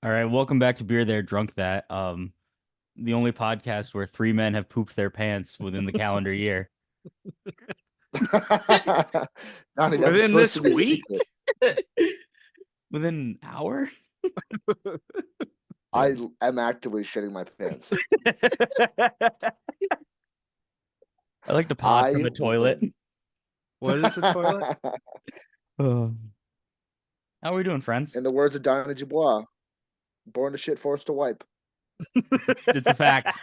All right, welcome back to Beer There, Drunk That. The only podcast where three men have pooped their pants within the calendar year. Donnie, that was Within supposed this to be a week? secret. Within an hour? I am actively shitting my pants. I like to pod from I a toilet. win. What is a toilet? Uh, how are we doing, friends? In the words of Donnie Dubois, born to shit, forced to wipe. It's a fact.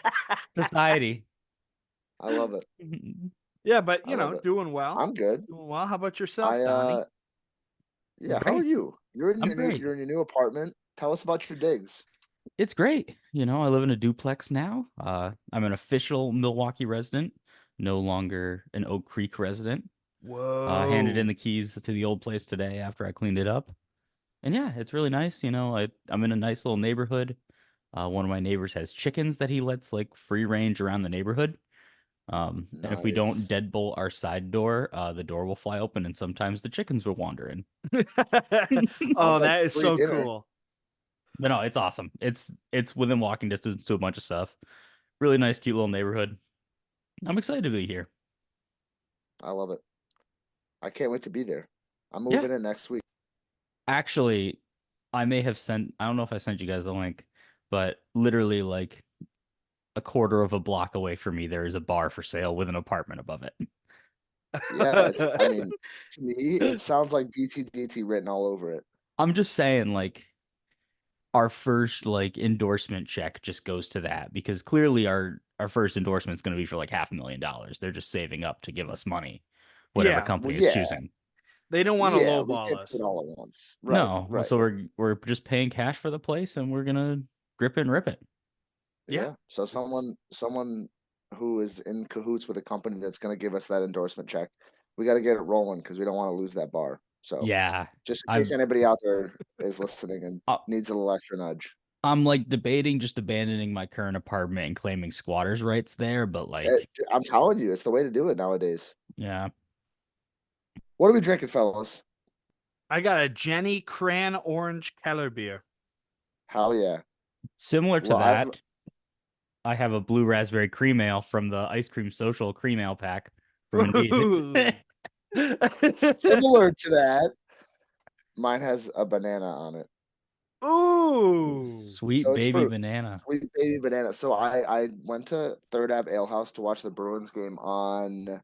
Society. I love it. Yeah, but I love it. doing well. I'm good. Doing well. How about yourself, I Donnie? yeah. How Great. are you? You're in I'm your great. new apartment. Tell us about your digs. It's great. I live in a duplex now. I'm an official Milwaukee resident, no longer an Oak Creek resident. Handed in Whoa. the keys to the old place today after I cleaned it up. And yeah, it's really nice. I'm in a nice little neighborhood. One of my neighbors has chickens that he lets like free range around the neighborhood. And if we don't Nice. deadbolt our side door, the door will fly open and sometimes the chickens will wander in. Oh, Sounds like that is free so dinner. cool. But no, it's awesome. It's within walking distance to a bunch of stuff. Really nice, cute little neighborhood. I'm excited to be here. I love it. I can't wait to be there. I'm Yeah. moving in next week. Actually, I may have sent, I don't know if I sent you guys the link, but literally like a quarter of a block away from me, there is a bar for sale with an apartment above it. Yeah, I mean, to me, it sounds like BTDT written all over it. I'm just saying, like, our first like endorsement check just goes to that because clearly our first endorsement is going to be for like $500,000. They're just saving up to give us money, whatever Yeah, company Well, is yeah, choosing. they don't want to yeah, we lowball can't us. do it all at once. Right, No, right. so we're just paying cash for the place and we're gonna grip it and rip it. Yeah. Yeah. So someone who is in cahoots with a company that's going to give us that endorsement check, we got to get it rolling because we don't want to lose that bar. So Yeah, just in case I'm anybody out there is listening and uh, needs a little extra nudge, I'm like debating just abandoning my current apartment and claiming squatters' rights there, but like, I'm telling you, it's the way to do it nowadays. yeah, What are we drinking, fellas? I got a Jenny Cran Orange Keller beer. Hell yeah! similar to Well, that. I have a blue raspberry cream ale from the ice cream social cream ale pack from Indeed. similar to that, mine has a banana on it. Ooh. Sweet So it's baby fruit. banana. Sweet baby banana. So I went to Third Ave Ale House to watch the Bruins game on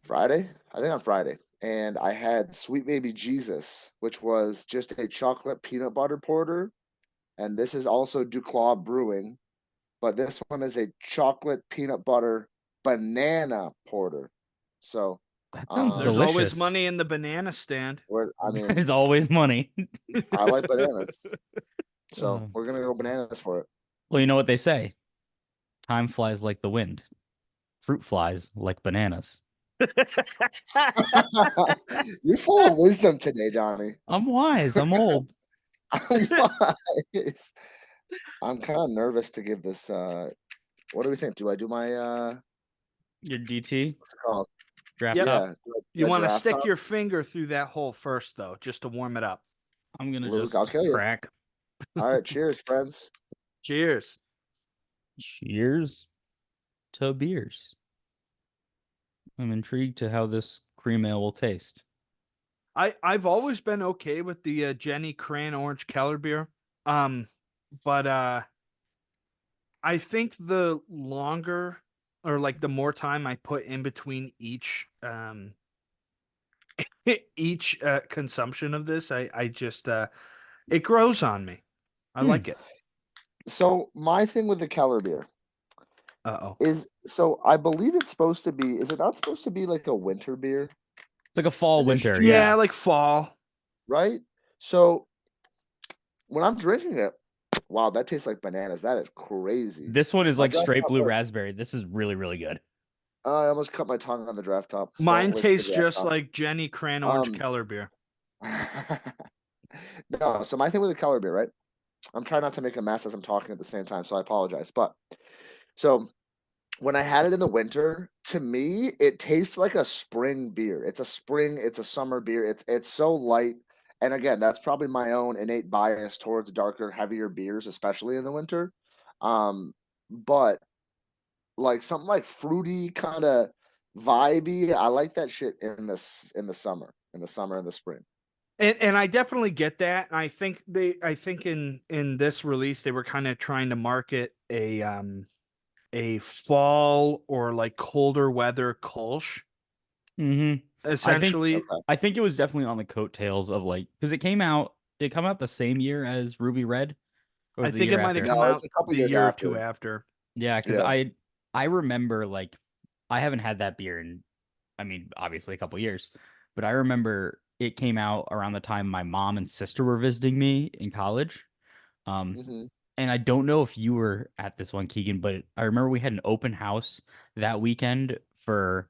Friday. I think on Friday. And I had Sweet Baby Jesus, which was just a chocolate peanut butter porter. And this is also Duclaw Brewing, but this one is a chocolate peanut butter banana porter. So That sounds There's always delicious. money in the banana stand. I mean, There's always money. I like bananas. So Uh, we're gonna go bananas for it. well, you know what they say. Time flies like the wind. Fruit flies like bananas. You're full of wisdom today, Johnny. I'm wise. I'm old. I'm wise. I'm kind of nervous to give this. What do we think? Do I do my Your DT what's it called? draft Yep. top. Yeah, You want to draft stick top? your finger through that hole first, though, just to warm it up. I'm gonna Luke, I'll just kill you. crack. All right, cheers, friends. Cheers. Cheers to beers. I'm intrigued to how this cream ale will taste. I've always been okay with the Jenny Cran Orange Keller beer. But I think the longer or like the more time I put in between each each consumption of this, I just it grows on me. I like it. So my thing with the Keller beer Uh-oh. is so I believe it's supposed to be. Is it not supposed to be like a winter beer? It's like a fall winter, Initially, Yeah, yeah. like fall. right? So when I'm drinking it, wow, that tastes like bananas. That is crazy. This one is My like draft straight top blue worked. raspberry. This is really, really good. I almost cut my tongue on the draft top. Mine Don't lick the tastes draft just top. like Jenny Cran Orange Um, Keller beer. no, so my thing with the Keller beer, right? I'm trying not to make a mess as I'm talking at the same time, so I apologize. But so when I had it in the winter, to me, it tastes like a spring beer. It's a spring, it's a summer beer. It's so light and again, that's probably my own innate bias towards darker, heavier beers, especially in the winter. But like something like fruity, kind of vibey, I like that shit in the summer and the spring. And I definitely get that. And I think in this release they were kind of trying to market a fall or like colder weather Kolsch, Mm-hmm. I think essentially. Okay. I think it was definitely on the coattails of like because it came out. Did it come out the same year as Ruby Red, or was I it the think year it might have after? come No, it's out a couple the years year or two after. after. Yeah, because Yeah. I remember like I haven't had that beer in I mean obviously a couple years, but I remember it came out around the time my mom and sister were visiting me in college. Um, Hmm. and I don't know if you were at this one, Keegan, but I remember we had an open house that weekend for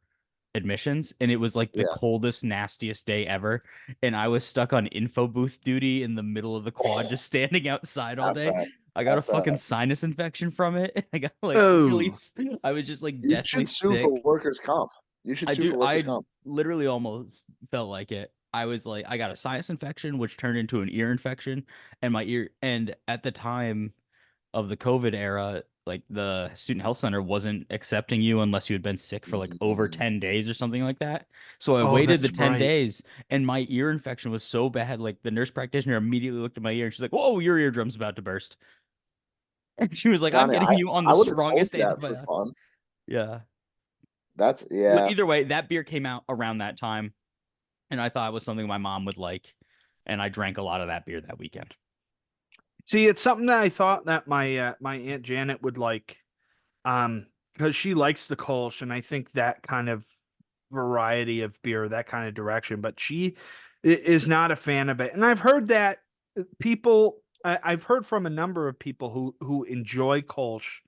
admissions, and it was like the Yeah. coldest, nastiest day ever. And I was stuck on info booth duty in the middle of the quad, just standing outside all F day. that. I got a F fucking that. sinus infection from it. I got like really, Oh, I was just like You deathly should sue for sick. workers' comp. You should I sue do. for workers' I comp. literally almost felt like it. I was like, I got a sinus infection, which turned into an ear infection, and my ear. And at the time of the COVID era, like the student health center wasn't accepting you unless you had been sick for like over Mhm. 10 days or something like that. So I oh, waited the that's 10 right. days, and my ear infection was so bad. Like the nurse practitioner immediately looked at my ear and she's like, "Whoa, your eardrum's about to burst." And she was like, "I'm Donnie, getting you on I the would have told strongest you that for antibiotic." fun. Yeah. That's But yeah. either way, that beer came out around that time and I thought it was something my mom would like, and I drank a lot of that beer that weekend. See, it's something that I thought that my Aunt Janet would like, because she likes the Kolsch, and I think that kind of variety of beer, that kind of direction. But she is not a fan of it, and I've heard that I've heard from a number of people who enjoy Kolsch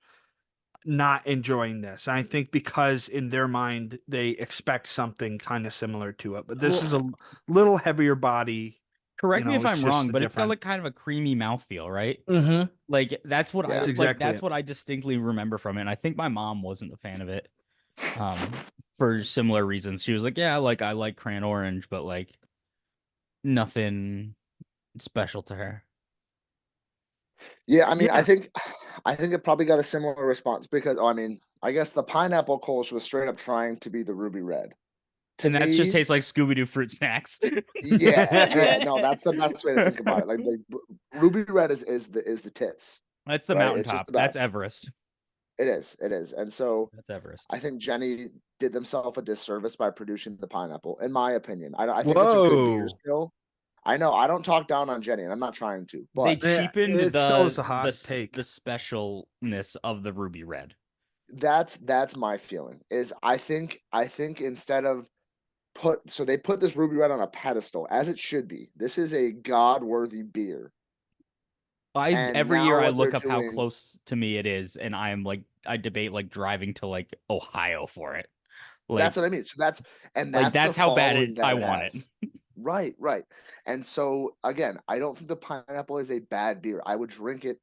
not enjoying this. I think because in their mind they expect something kind of similar to it, but this Well, is a little heavier body. correct me if It's I'm just wrong, a but it's got different. like kind of a creamy mouthfeel, right? Mm-hmm. Like that's what Yeah. That's I like exactly that's it. what I distinctly remember from it. And I think my mom wasn't a fan of it. For similar reasons. She was like, "Yeah, like I like cran orange, but like nothing special to her." Yeah, I mean, Yeah, I think it probably got a similar response because I mean, I guess the pineapple Kolsch was straight up trying to be the ruby red. To And that just me, tastes like Scooby-Doo fruit snacks. yeah, no, that's the best way to think about it. Like ruby red is the tits, That's the right? It's just mountaintop. the That's best. Everest. It is, and so That's Everest. I think Jenny did themselves a disservice by producing the pineapple, in my opinion. I think it's a good beer whoa. still. I know I don't talk down on Jenny, and I'm not trying to, They but Yeah, cheapened it still is a hot the take. specialness of the ruby red. that's my feeling. Is I think instead of they put this ruby red on a pedestal as it should be. This is a god worthy beer, I and every now year I what they're look up how doing. close to me it is, and I am like I debate like driving to like Ohio for it. That's Like what I mean. So like that's the that's how bad following it that I it want it. has. Right, right. And so again, I don't think the pineapple is a bad beer. I would drink it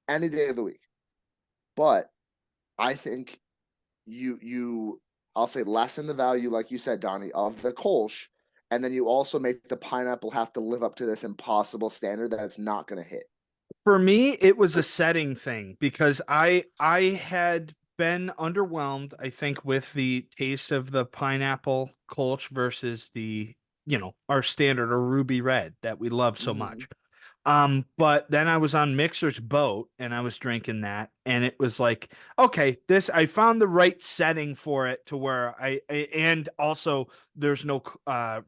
any day of the week. But I think you I'll say lessen the value, like you said, Donnie, of the Kolsch, and then you also make the pineapple have to live up to this impossible standard that it's not going to hit. For me, it was a setting thing because I had been underwhelmed, I think, with the taste of the pineapple Kolsch versus the, our standard or ruby red that we love so Hmm. much. But then I was on Mixer's boat and I was drinking that, and it was like, okay, this I found the right setting for it to where and also there's no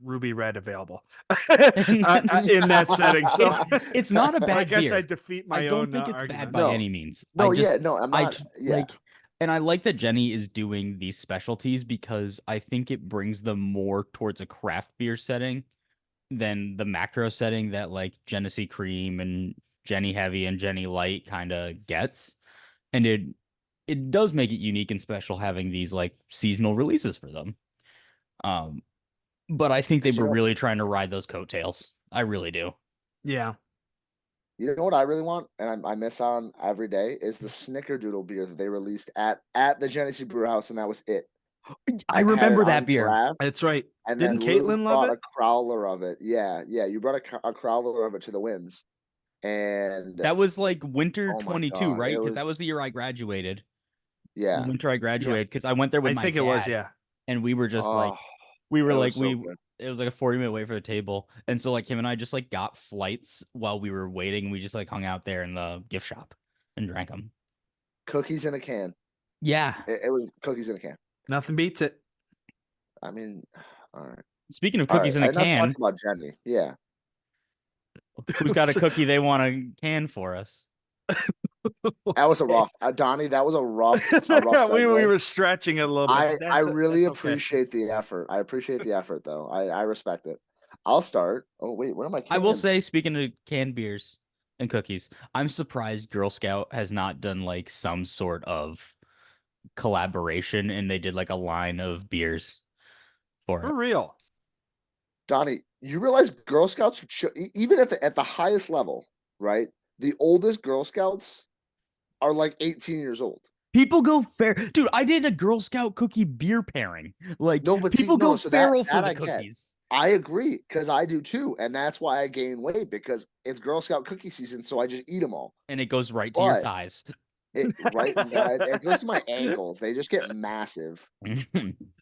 ruby red available in that setting. So it it's not a I bad guess I beer. defeat I my don't own think it's bad argument. by No, any means. no, yeah, no, I'm not. Yeah, Like, and I like that Jenny is doing these specialties because I think it brings them more towards a craft beer setting than the macro setting that like Genesee Cream and Jenny Heavy and Jenny Light kind of gets. And it does make it unique and special having these like seasonal releases for them. Um, but I think they because were really trying to ride those coattails. I really do. Yeah. you know what I really want, and I miss on every day is the Snickerdoodle beer that they released at the Genesee Brew House, and that was it. I had it remember that on beer. draft, That's right. and then Didn't Luke Caitlin love brought it? a crowler of it. Yeah, you brought a crowler of it to the wins, and That was like winter oh my 22, god, right? it Because was that was the year I graduated. The yeah. winter I Yeah. graduated, because I went there with I my think it was, dad, yeah. and we were just Oh, like, we were it like, was so good. it was like a 40-minute wait for the table. And so like him and I just like got flights while we were waiting. We just like hung out there in the gift shop and drank them. Cookies in a can. Yeah. It was cookies in a can. Nothing beats it. I mean, all right, Speaking of all right. cookies in a Enough talking can, about Jenny. Yeah, who's got a cookie they want to can for us? that was a rough, Donnie. That was a rough we segue. were stretching it a little bit. I really That's okay. appreciate the effort. I appreciate the effort, though. I respect it. I'll start. Oh wait, where are my I will cans? say, speaking of canned beers and cookies, I'm surprised Girl Scout has not done like some sort of collaboration and they did like a line of beers for For it. real. Donnie, you realize Girl Scouts, even at the highest level, right? The oldest Girl Scouts are like 18 years old. People go fair, dude. I did a Girl Scout cookie beer pairing. Like No, but see, people go no, so that feral for that the I get. cookies, I agree because I do too, and that's why I gain weight because it's Girl Scout cookie season, so I just eat them all. and it goes right to your But thighs. it goes to my ankles; they just get massive.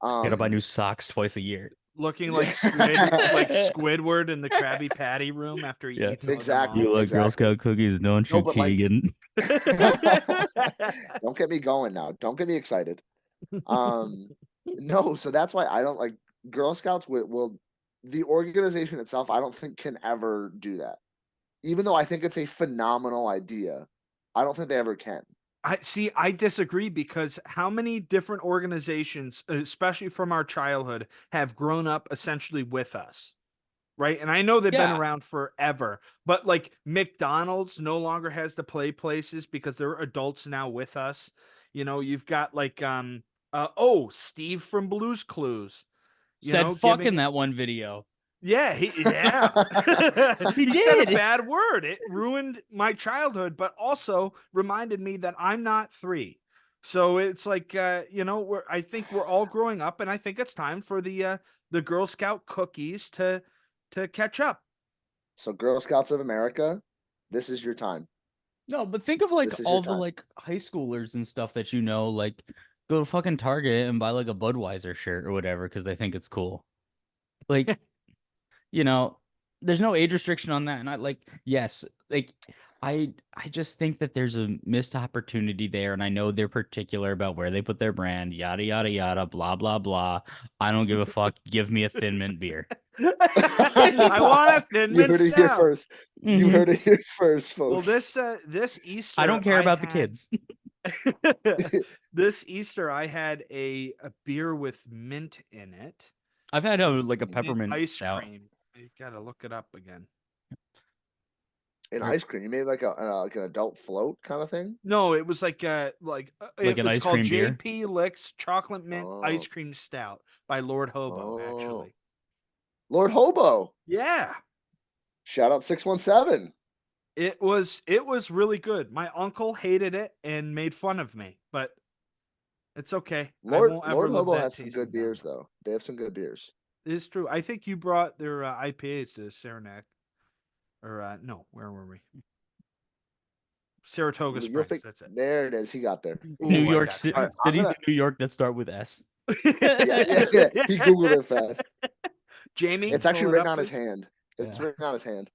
Gotta buy Um, new socks twice a year. Looking like yeah, Squidward in the Krabby Patty room after he Yeah, eats all them exactly, off. you like Girl exactly. Scout cookies, don't No, you, but like, Keegan? don't get me going now. Don't get me excited. Um, no, so that's why I don't like Girl Scouts. Will the organization itself? I don't think can ever do that. Even though I think it's a phenomenal idea, I don't think they ever can. I disagree because how many different organizations, especially from our childhood, have grown up essentially with us? Right. And I know they've been Yeah, around forever, but like McDonald's no longer has the play places because they're adults now with us. You've got like Steve from Blue's Clues, said fuck in giving that one video. yeah, yeah. He He said a did. bad word. It ruined my childhood, but also reminded me that I'm not 3. So it's like I think we're all growing up and I think it's time for the Girl Scout cookies to catch up. So, Girl Scouts of America, this is your time. No, but think of like This is your all the time. like high schoolers and stuff that like go to fucking Target and buy like a Budweiser shirt or whatever because they think it's cool. Like, you know, there's no age restriction on that. And I like, yes, like I just think that there's a missed opportunity there. And I know they're particular about where they put their brand, yada yada yada, blah blah blah. I don't give a fuck. Give me a Thin Mint beer. I want a Thin You Mint heard it here Stout. first. You heard it here first, Well, folks. this I don't Easter care I about the had kids. this Easter I had a beer with mint in it. I've had It a was like a mint peppermint ice stout. cream. I gotta look it up again. An Or ice cream. You made like like an adult float kind of thing. No, it was like an it's ice called cream beer. JP Licks Chocolate Mint Oh, Ice Cream Stout by Lord Hobo, oh, actually. Lord Hobo. Yeah. Shout out 617. It was really good. My uncle hated it and made fun of me, but it's okay. I won't ever Lord live Hobo that has some tasting good down. beers though. They have some good beers. It is true. I think you brought their IPAs to Saranac. Or no, where were we? Saratoga You'll Springs. think That's it. there it is. He got there. New Ooh, I York got All City, right, I'm cities gonna. in New York that start with S. Yeah. He googled it fast. Jamie, It's actually pull it written up, on his please. hand. It's Yeah. written on his hand.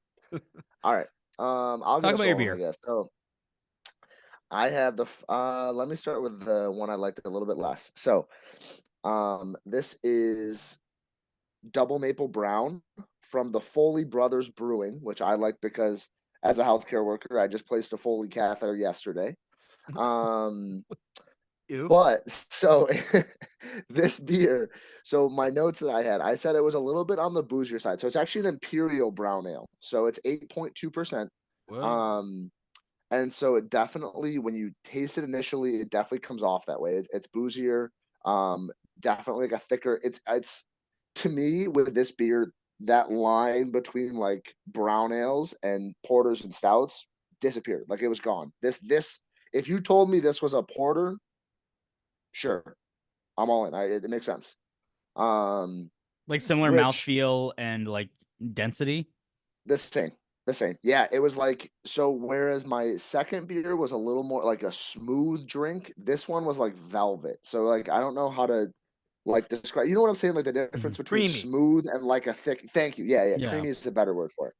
All right. I'll get Talk us about your rolling, I beer. guess. So I had let me start with the one I liked a little bit less. So this is double maple brown from the Foley Brothers Brewing, which I like because as a healthcare worker, I just placed a Foley catheter yesterday. Um Ew. But so this beer, so my notes that I had, I said it was a little bit on the boozier side. So it's actually an imperial brown ale. So it's 8.2%. Whoa. Um, and so it definitely, when you taste it initially, it definitely comes off that way. It's boozier, um, definitely like a thicker. It's to me with this beer, that line between like brown ales and porters and stouts disappeared. Like it was gone. If you told me this was a porter, sure. I'm all in. It makes sense. Like similar Which mouthfeel and like density. the same, the same. Yeah, it was like so. Whereas my second beer was a little more like a smooth drink, this one was like velvet. So like I don't know how to like describe. You know what I'm saying? Like the difference Mhm. between Creamy. smooth and like a thick. Thank you. Yeah, yeah. Yeah. Creamy is a better word for it.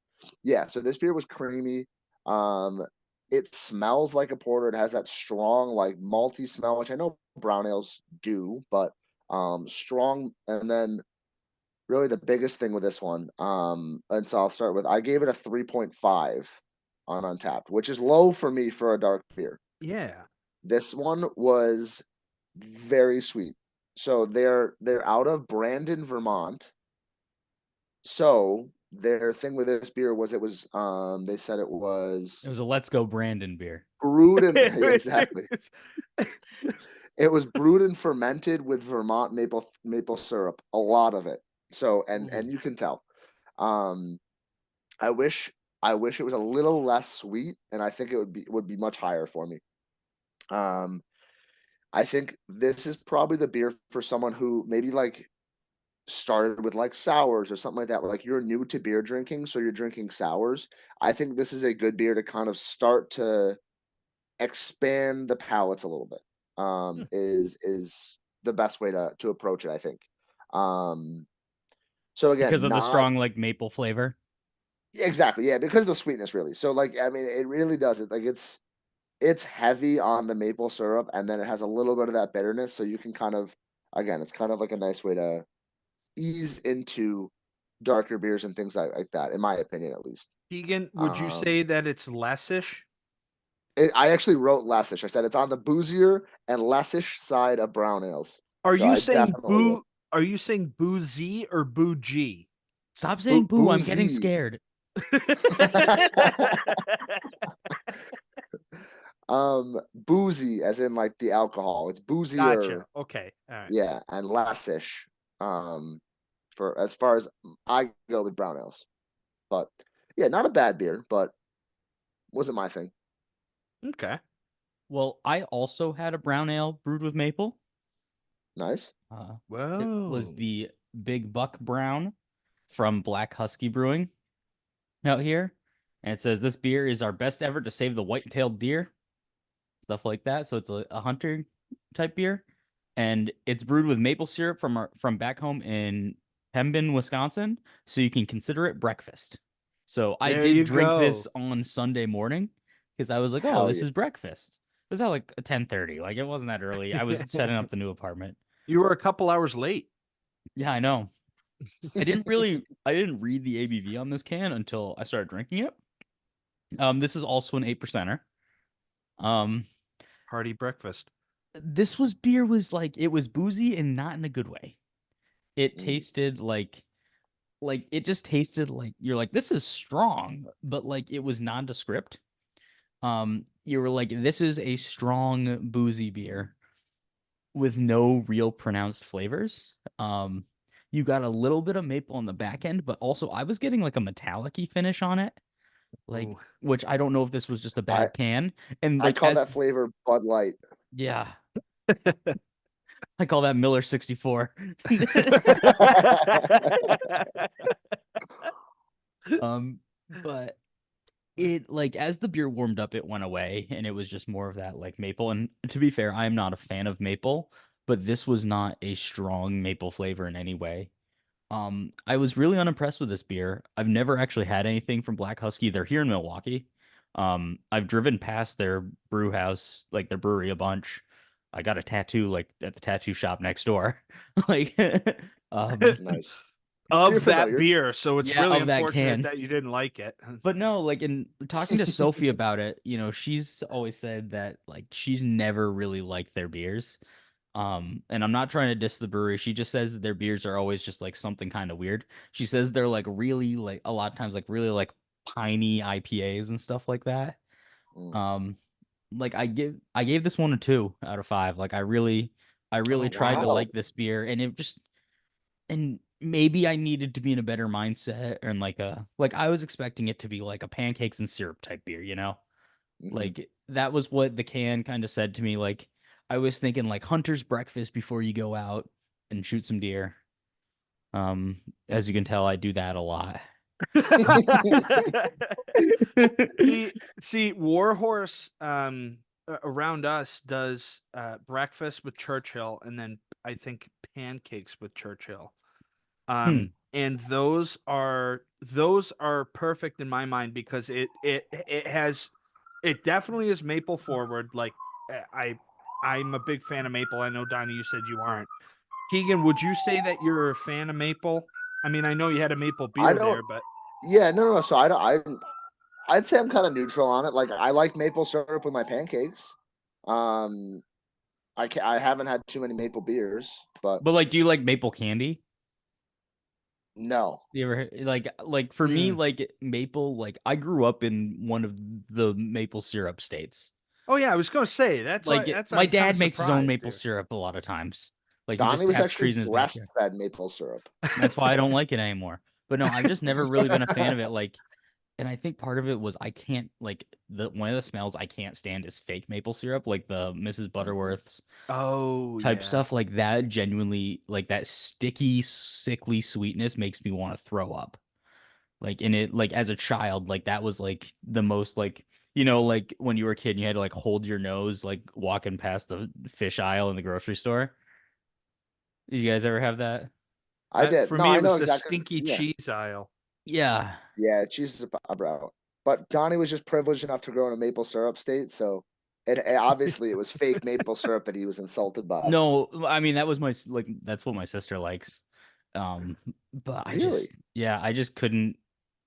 Yeah. So this beer was creamy. Um, it smells like a porter. It has that strong like malty smell, which I know brown ales do, but strong. And then really the biggest thing with this one, and so I'll start with I gave it a 3.5 on Untapped, which is low for me for a dark beer. Yeah. This one was very sweet. So they're out of Brandon, Vermont. So their thing with this beer was it was they said it It was was a Let's Go Brandon beer. brewed and yeah, exactly. It was brewed and fermented with Vermont maple syrup, a lot of it. So Ooh. and you can tell. Um I wish I wish it was a little less sweet, and I think it would be much higher for me. Um, I think this is probably the beer for someone who maybe like started with like sours or something like that. Like you're new to beer drinking, so you're drinking sours. I think this is a good beer to kind of start to expand the palates a little bit. Hmm. Is the best way to approach it, I think. Um, so Because again, of the not strong like maple flavor. exactly, yeah, because of the sweetness, really. So like, I mean, it really does it. Like it's heavy on the maple syrup, and then it has a little bit of that bitterness. So you can kind of, again, it's kind of like a nice way to ease into darker beers and things like that, in my opinion, at least. Keegan, would you Um, say that it's lessish? I actually wrote lessish. I said it's on the boozier and lessish side of brown ales. Are So you I saying definitely would. boo? Are you saying boozy or boogie? Stop saying boo. I'm getting Boozy. scared. Boozy, as in like the alcohol. It's boozier, Gotcha. Okay. All right. yeah, and lessish. Um, for as far as I go with brown ales. But yeah, not a bad beer, but wasn't my thing. Okay. Well, I also had a brown ale brewed with maple. Nice. Uh, it was Whoa. the Big Buck Brown from Black Husky Brewing out here. And it says this beer is our best ever to save the white-tailed deer, stuff like that. So it's a hunter type beer. And it's brewed with maple syrup from back home in Pembin, Wisconsin. So you can consider it breakfast. So I There did you drink this go. on Sunday morning because I was like, oh, Hell this yeah. is breakfast. It was at like 10:30. Like it wasn't that early. I was setting up the new apartment. You were a couple hours late. Yeah, I know. I didn't read the ABV on this can until I started drinking it. This is also an 8%er. Um, Hearty breakfast. this was beer was like it was boozy and not in a good way. It Mm, tasted like it just tasted like you're like this is strong, but like it was nondescript. You were like this is a strong boozy beer with no real pronounced flavors. You got a little bit of maple on the back end, but also I was getting like a metallic-y finish on it, like Ooh. which I don't know if this was just a I bad can. And I like call as that flavor Bud Light. yeah, I call that Miller 64. But it like as the beer warmed up, it went away, and it was just more of that like maple. And to be fair, I am not a fan of maple, but this was not a strong maple flavor in any way. I was really unimpressed with this beer. I've never actually had anything from Black Husky. They're here in Milwaukee. I've driven past their brew house, like their brewery, a bunch. I got a tattoo like at the tattoo shop next door. Like, um, Nice. So you're Of that familiar. beer, so it's yeah, really of that unfortunate can. that you didn't like it. But no, like in talking to Sophie about it, she's always said that like she's never really liked their beers. And I'm not trying to diss the brewery. She just says that their beers are always just like something kind of weird. She says they're like really like a lot of times like really like piney IPAs and stuff like that. Mm. Um, like I gave this one a 2 out of 5. Like I really Oh tried to wow. Wow. like this beer, and it just and maybe I needed to be in a better mindset and like I was expecting it to be like a pancakes and syrup type beer. Hmm. Like that was what the can kind of said to me. Like I was thinking like hunter's breakfast before you go out and shoot some deer. As you can tell, I do that a lot. See, Warhorse around us does breakfast with Churchill and then I think pancakes with Churchill. Hmm. And those are perfect in my mind because it definitely is maple forward. Like I'm a big fan of maple. I know Donnie, you said you aren't. Keegan, would you say that you're a fan of maple? I mean, I know you had a maple I beer don't. there, but Yeah, no. So I don't. I'd say I'm kind of neutral on it. Like I like maple syrup with my pancakes. Um, I haven't had too many maple beers, but But like, do you like maple candy? no. You ever like for me, mm. like maple, like I grew up in one of the maple syrup states. Oh yeah, I was gonna say that's My I'm kind of dad makes his own surprised, maple dude. syrup a lot of times. Like he Donnie just was taps actually trees in his backyard. breastfed maple syrup. That's why I don't like it anymore. But no, I've just never really been a fan of it. Like, and I think part of it was I can't like the one of the smells I can't stand is fake maple syrup, like the Mrs. Mhm. Butterworth's Oh type yeah. stuff. Like that genuinely, like that sticky, sickly sweetness makes me want to throw up. Like in it, like as a child, like that was like the most like like when you were a kid and you had to like hold your nose like walking past the fish aisle in the grocery store. Did you guys ever have that? I did. For No, me, I it know was the exactly. stinky Yeah, cheese aisle. Yeah. yeah. Cheese is a brow. But Donnie was just privileged enough to grow in a maple syrup state, so and obviously it was fake maple syrup that he was insulted by. No, I mean that was my like that's what my sister likes. Um, but Really? I just couldn't.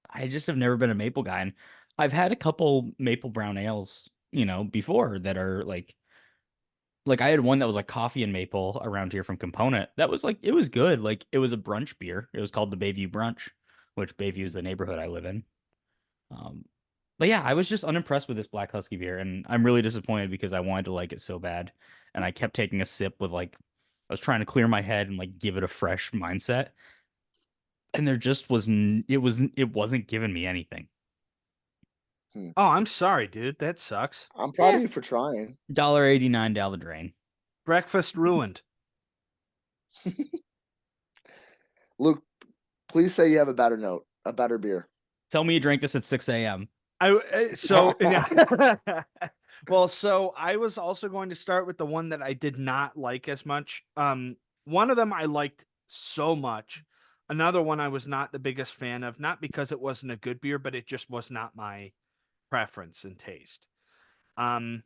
I just have never been a maple guy, and I've had a couple maple brown ales, before that are like I had one that was like coffee and maple around here from Component. That was like it was good. Like it was a brunch beer. It was called the Bayview Brunch, which Bayview is the neighborhood I live in. Um, but yeah, I was just unimpressed with this Black Husky beer, and I'm really disappointed because I wanted to like it so bad, and I kept taking a sip with like I was trying to clear my head and like give it a fresh mindset, and there just it wasn't giving me anything. Hmm. Oh, I'm sorry, dude. That sucks. I'm proud Yeah, of you for trying. $1.89 down the drain. Breakfast ruined. Luke, please say you have a better note, a better beer. Tell me you drank this at 6 a.m. So well, so I was also going to start with the one that I did not like as much. One of them I liked so much. Another one I was not the biggest fan of, not because it wasn't a good beer, but it just was not my preference and taste. Um,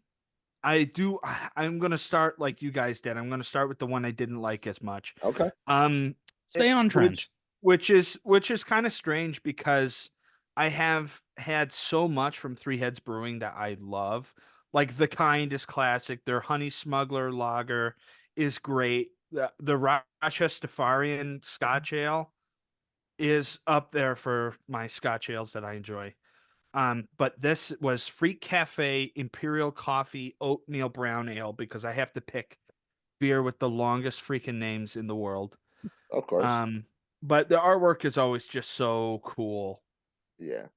I'm gonna start like you guys did. I'm gonna start with the one I didn't like as much. Okay. Um, Stay on trend. which is kind of strange because I have had so much from Three Heads Brewing that I love. Like the Kind is classic. Their Honey Smuggler Lager is great. The Rochestafarian Scotch Ale is up there for my Scotch ales that I enjoy. But this was Freak Cafe Imperial Coffee Oatmeal Brown Ale because I have to pick beer with the longest freaking names in the world. Of course. Um, but the artwork is always just so cool. Yeah.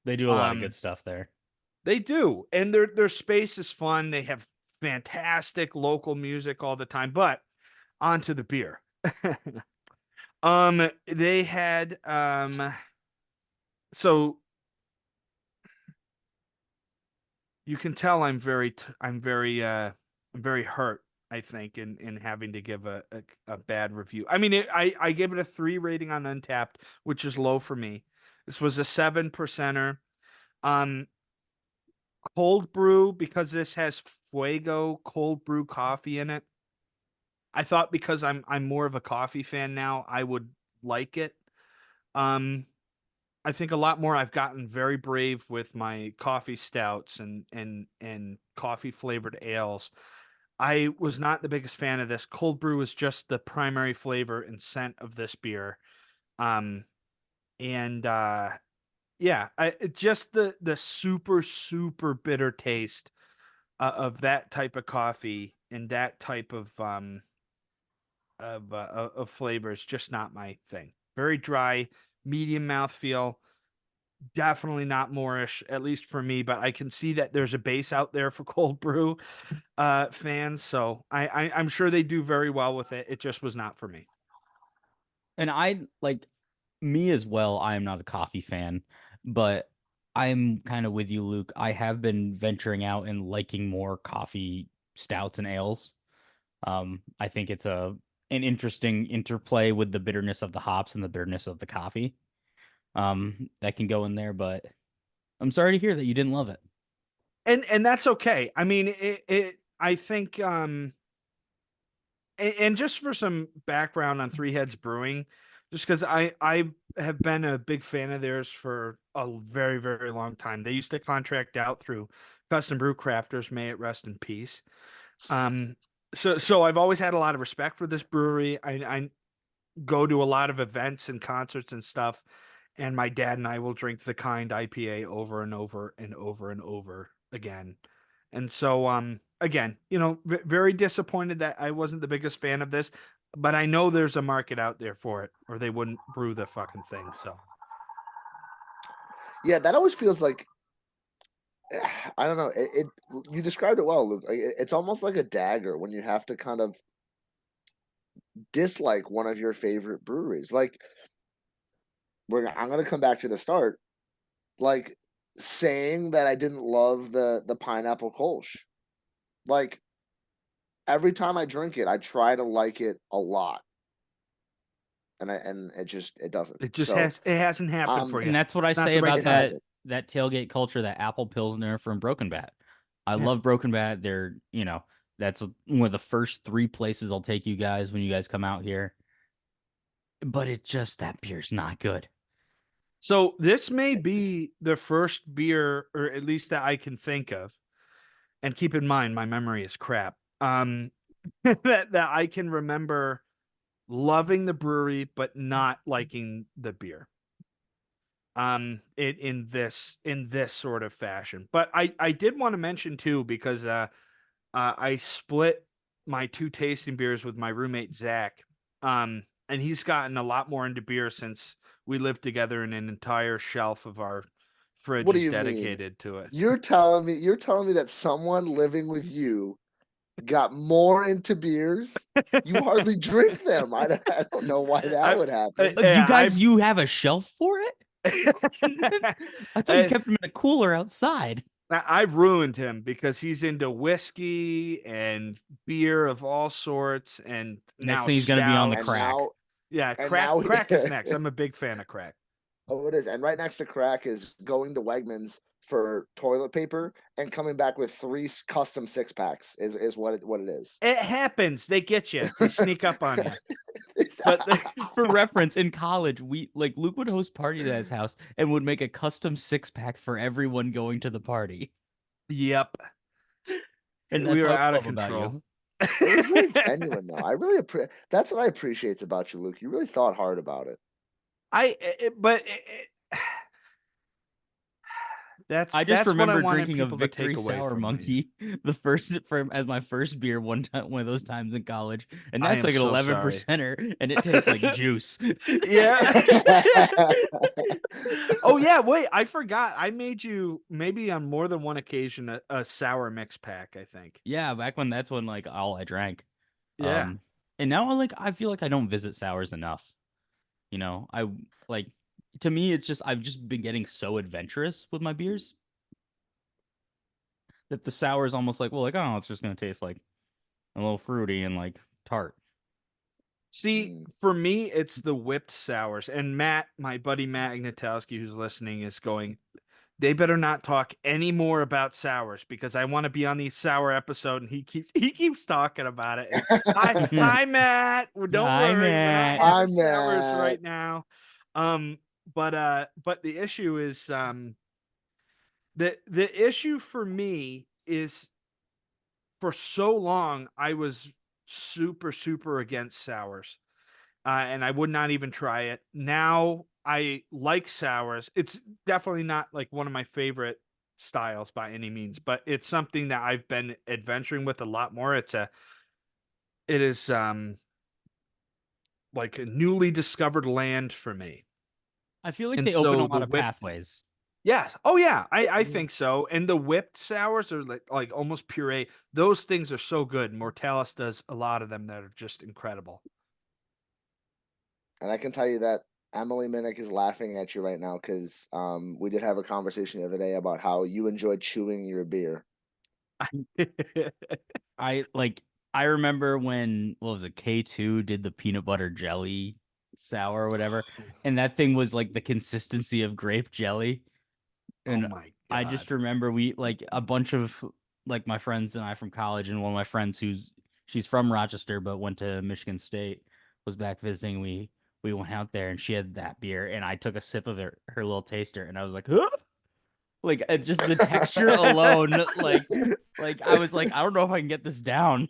They do a lot of good Um, stuff there. they do, and their space is fun. They have fantastic local music all the time. But on to the beer. They had so you can tell I'm very hurt, I think, in having to give a bad review. I mean, I gave it a 3 rating on Untapped, which is low for me. This was a 7%er. Um, cold brew because this has Fuego cold brew coffee in it. I thought because I'm more of a coffee fan now, I would like it. Um, I think a lot more. I've gotten very brave with my coffee stouts and coffee flavored ales. I was not the biggest fan of this. Cold brew is just the primary flavor and scent of this beer. Um, and yeah, just the super bitter taste of that type of coffee and that type of flavor is just not my thing. Very dry, medium mouthfeel. definitely not Moorish, at least for me, but I can see that there's a base out there for cold brew fans. So I'm sure they do very well with it. It just was not for me. And I like me as well. I am not a coffee fan, but I'm kind of with you, Luke. I have been venturing out and liking more coffee stouts and ales. I think it's an interesting interplay with the bitterness of the hops and the bitterness of the coffee. That can go in there, but I'm sorry to hear that you didn't love it. And that's okay. I mean, I think and just for some background on Three Heads Brewing, just because I have been a big fan of theirs for a very, very long time. They used to contract out through Custom Brew Crafters, may it rest in peace. Um, so I've always had a lot of respect for this brewery. I go to a lot of events and concerts and stuff, and my dad and I will drink the Kind IPA over and over and over and over again. And so, again, very disappointed that I wasn't the biggest fan of this, but I know there's a market out there for it, or they wouldn't brew the fucking thing. So, Yeah, that always feels like I don't know. You described it well, Luke. Like, it's almost like a dagger when you have to kind of dislike one of your favorite breweries. Like I'm gonna come back to the start. Like saying that I didn't love the pineapple Kolsch. Like every time I drink it, I try to like it a lot, and it doesn't. So it hasn't happened for um, you. And that's what I It's not say the right about it time. hasn't. that tailgate culture, that apple pilsner from Broken Bat. I Yeah. love Broken Bat. That's one of the first three places I'll take you guys when you guys come out here. But that beer's not good. So this may It just be the first beer, or at least that I can think of, and keep in mind my memory is crap. That I can remember loving the brewery but not liking the beer. It in this sort of fashion. But I did want to mention too, because I split my two tasting beers with my roommate Zach. And he's gotten a lot more into beer since we lived together, and an entire shelf of our fridge what do is you mean? dedicated to it. You're telling me that someone living with you got more into beers? You hardly drink them. I don't know why that I, would happen. You guys, I've you have a shelf for it? I thought you I, kept them in a cooler outside. I've ruined him because he's into whiskey and beer of all sorts, and Next now thing he's gonna be on the And stouts. crack. now Yeah, and now crack is next. I'm a big fan of crack. oh, it is. And right next to crack is going to Wegmans for toilet paper and coming back with three custom six packs is what it is. It happens. They get you. They sneak up on you. But For reference, in college, Luke would host parties at his house and would make a custom 6-pack for everyone going to the party. yep, And we that's were what out I of love about control. It was very genuine, though. I really that's what I appreciate about you, Luke. You really thought hard about it. I just That's what I remember wanted drinking a people to Victory take away Sour from me. Monkey as my first beer one of those times in college, and I that's am like an so eleven sorry. percenter, and it tastes like juice. Yeah. Oh yeah, wait, I forgot. I made you maybe on more than one occasion a sour mix pack, I think. Yeah, that's when like all I drank. Yeah. Um, and now I feel like I don't visit sours enough. I like to me it's just I've just been getting so adventurous with my beers that the sour is almost like, well, like, oh, it's just gonna taste like a little fruity and like tart. See, Mm. for me, it's the whipped sours. And Matt, my buddy Matt Ignatowski, who's listening, is going, they better not talk any more about sours, because I want to be on the sour episode. And he keeps talking about it. And hi Matt. Well, don't Hi, worry, we're not Matt. Hi, having sours Matt. right now. But the issue is the issue for me is, for so long I was super super against sours, and I would not even try it. Now I like sours. It's definitely not like one of my favorite styles by any means, but it's something that I've been adventuring with a lot more. It is like a newly discovered land for me. I feel like And they open a so lot of pathways. Yes. Oh yeah, I think so. And the whipped sours are like almost puree. Those things are so good. Mortalis does a lot of them that are just incredible. And I can tell you that Emily Minnick is laughing at you right now because we did have a conversation the other day about how you enjoyed chewing your beer. I remember when what was it, K2 did the peanut butter jelly sour or whatever, and that thing was like the consistency of grape jelly. Oh And my I just god. remember we like a bunch of like my friends and I from college, and one of my friends she's from Rochester but went to Michigan State was back visiting. We went out there and she had that beer, and I took a sip of her little taster, and I was like, huh? Like just the texture alone, like I was like, I don't know if I can get this down.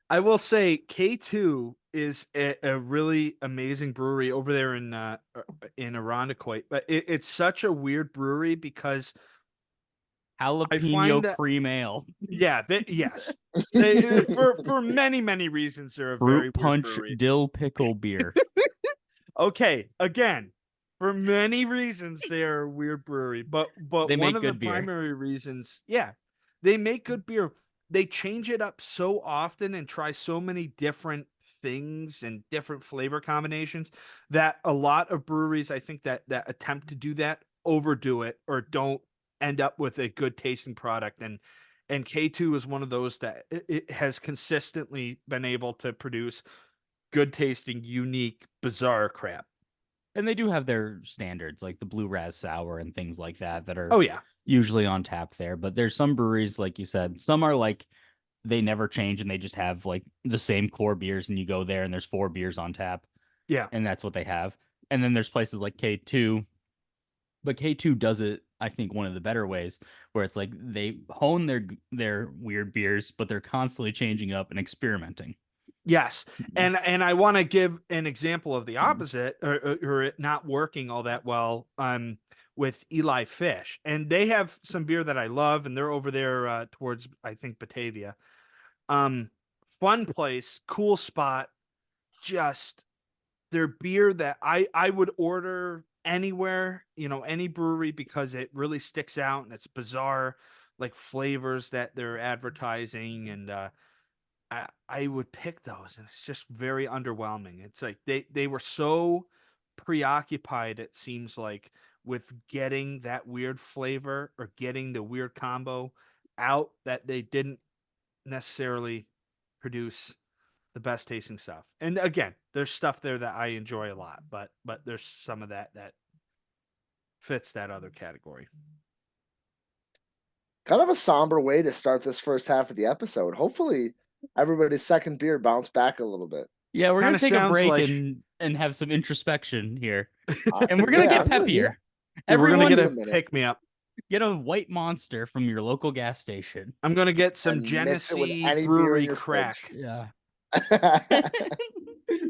I will say K2 is a really amazing brewery over there in Irondequoit, but it's such a weird brewery because I Jalapeno find that cream ale, yeah, yes. For many reasons they're a very fruit weird punch, brewery. dill pickle beer. Okay, again, for many reasons they are a weird brewery, but They one make of the good beer. primary reasons, yeah, they make good beer. They change it up so often and try so many different things and different flavor combinations that a lot of breweries, I think that attempt to do that overdo it or don't end up with a good tasting product. And K2 is one of those that it has consistently been able to produce good tasting, unique, bizarre crap. And they do have their standards, like the Blue Raz Sour and things like that are Oh yeah. usually on tap there. But there's some breweries, like you said, some are like they never change and they just have like the same core beers, and you go there and there's four beers on tap, Yeah. and that's what they have. And then there's places like K2, but K2 does it, I think, one of the better ways, where it's like they hone their weird beers, but they're constantly changing up and experimenting. Yes. Mhm. And I want to give an example of the opposite or it not working all that well with Eli Fish. And they have some beer that I love and they're over there towards I think Batavia. Um Fun place, cool spot, just their beer that I would order anywhere, any brewery because it really sticks out and it's bizarre like flavors that they're advertising and I would pick those and it's just very underwhelming. It's like they were so preoccupied it seems like with getting that weird flavor or getting the weird combo out that they didn't necessarily produce the best tasting stuff. And again, there's stuff there that I enjoy a lot, but there's some of that fits that other category. Kind of a somber way to start this first half of the episode. Hopefully, everybody's second beer bounced back a little bit. Yeah, we're Kind gonna of take a sounds break like and have some introspection here, and we're gonna Yeah, get I'm gonna. Yeah, peppier. yeah, we're gonna give get Everyone, me a a minute pick me up. get a white monster from your local gas station. I'm gonna get some and mix it with Genesee any beer in Brewery your fridge. crack. Yeah.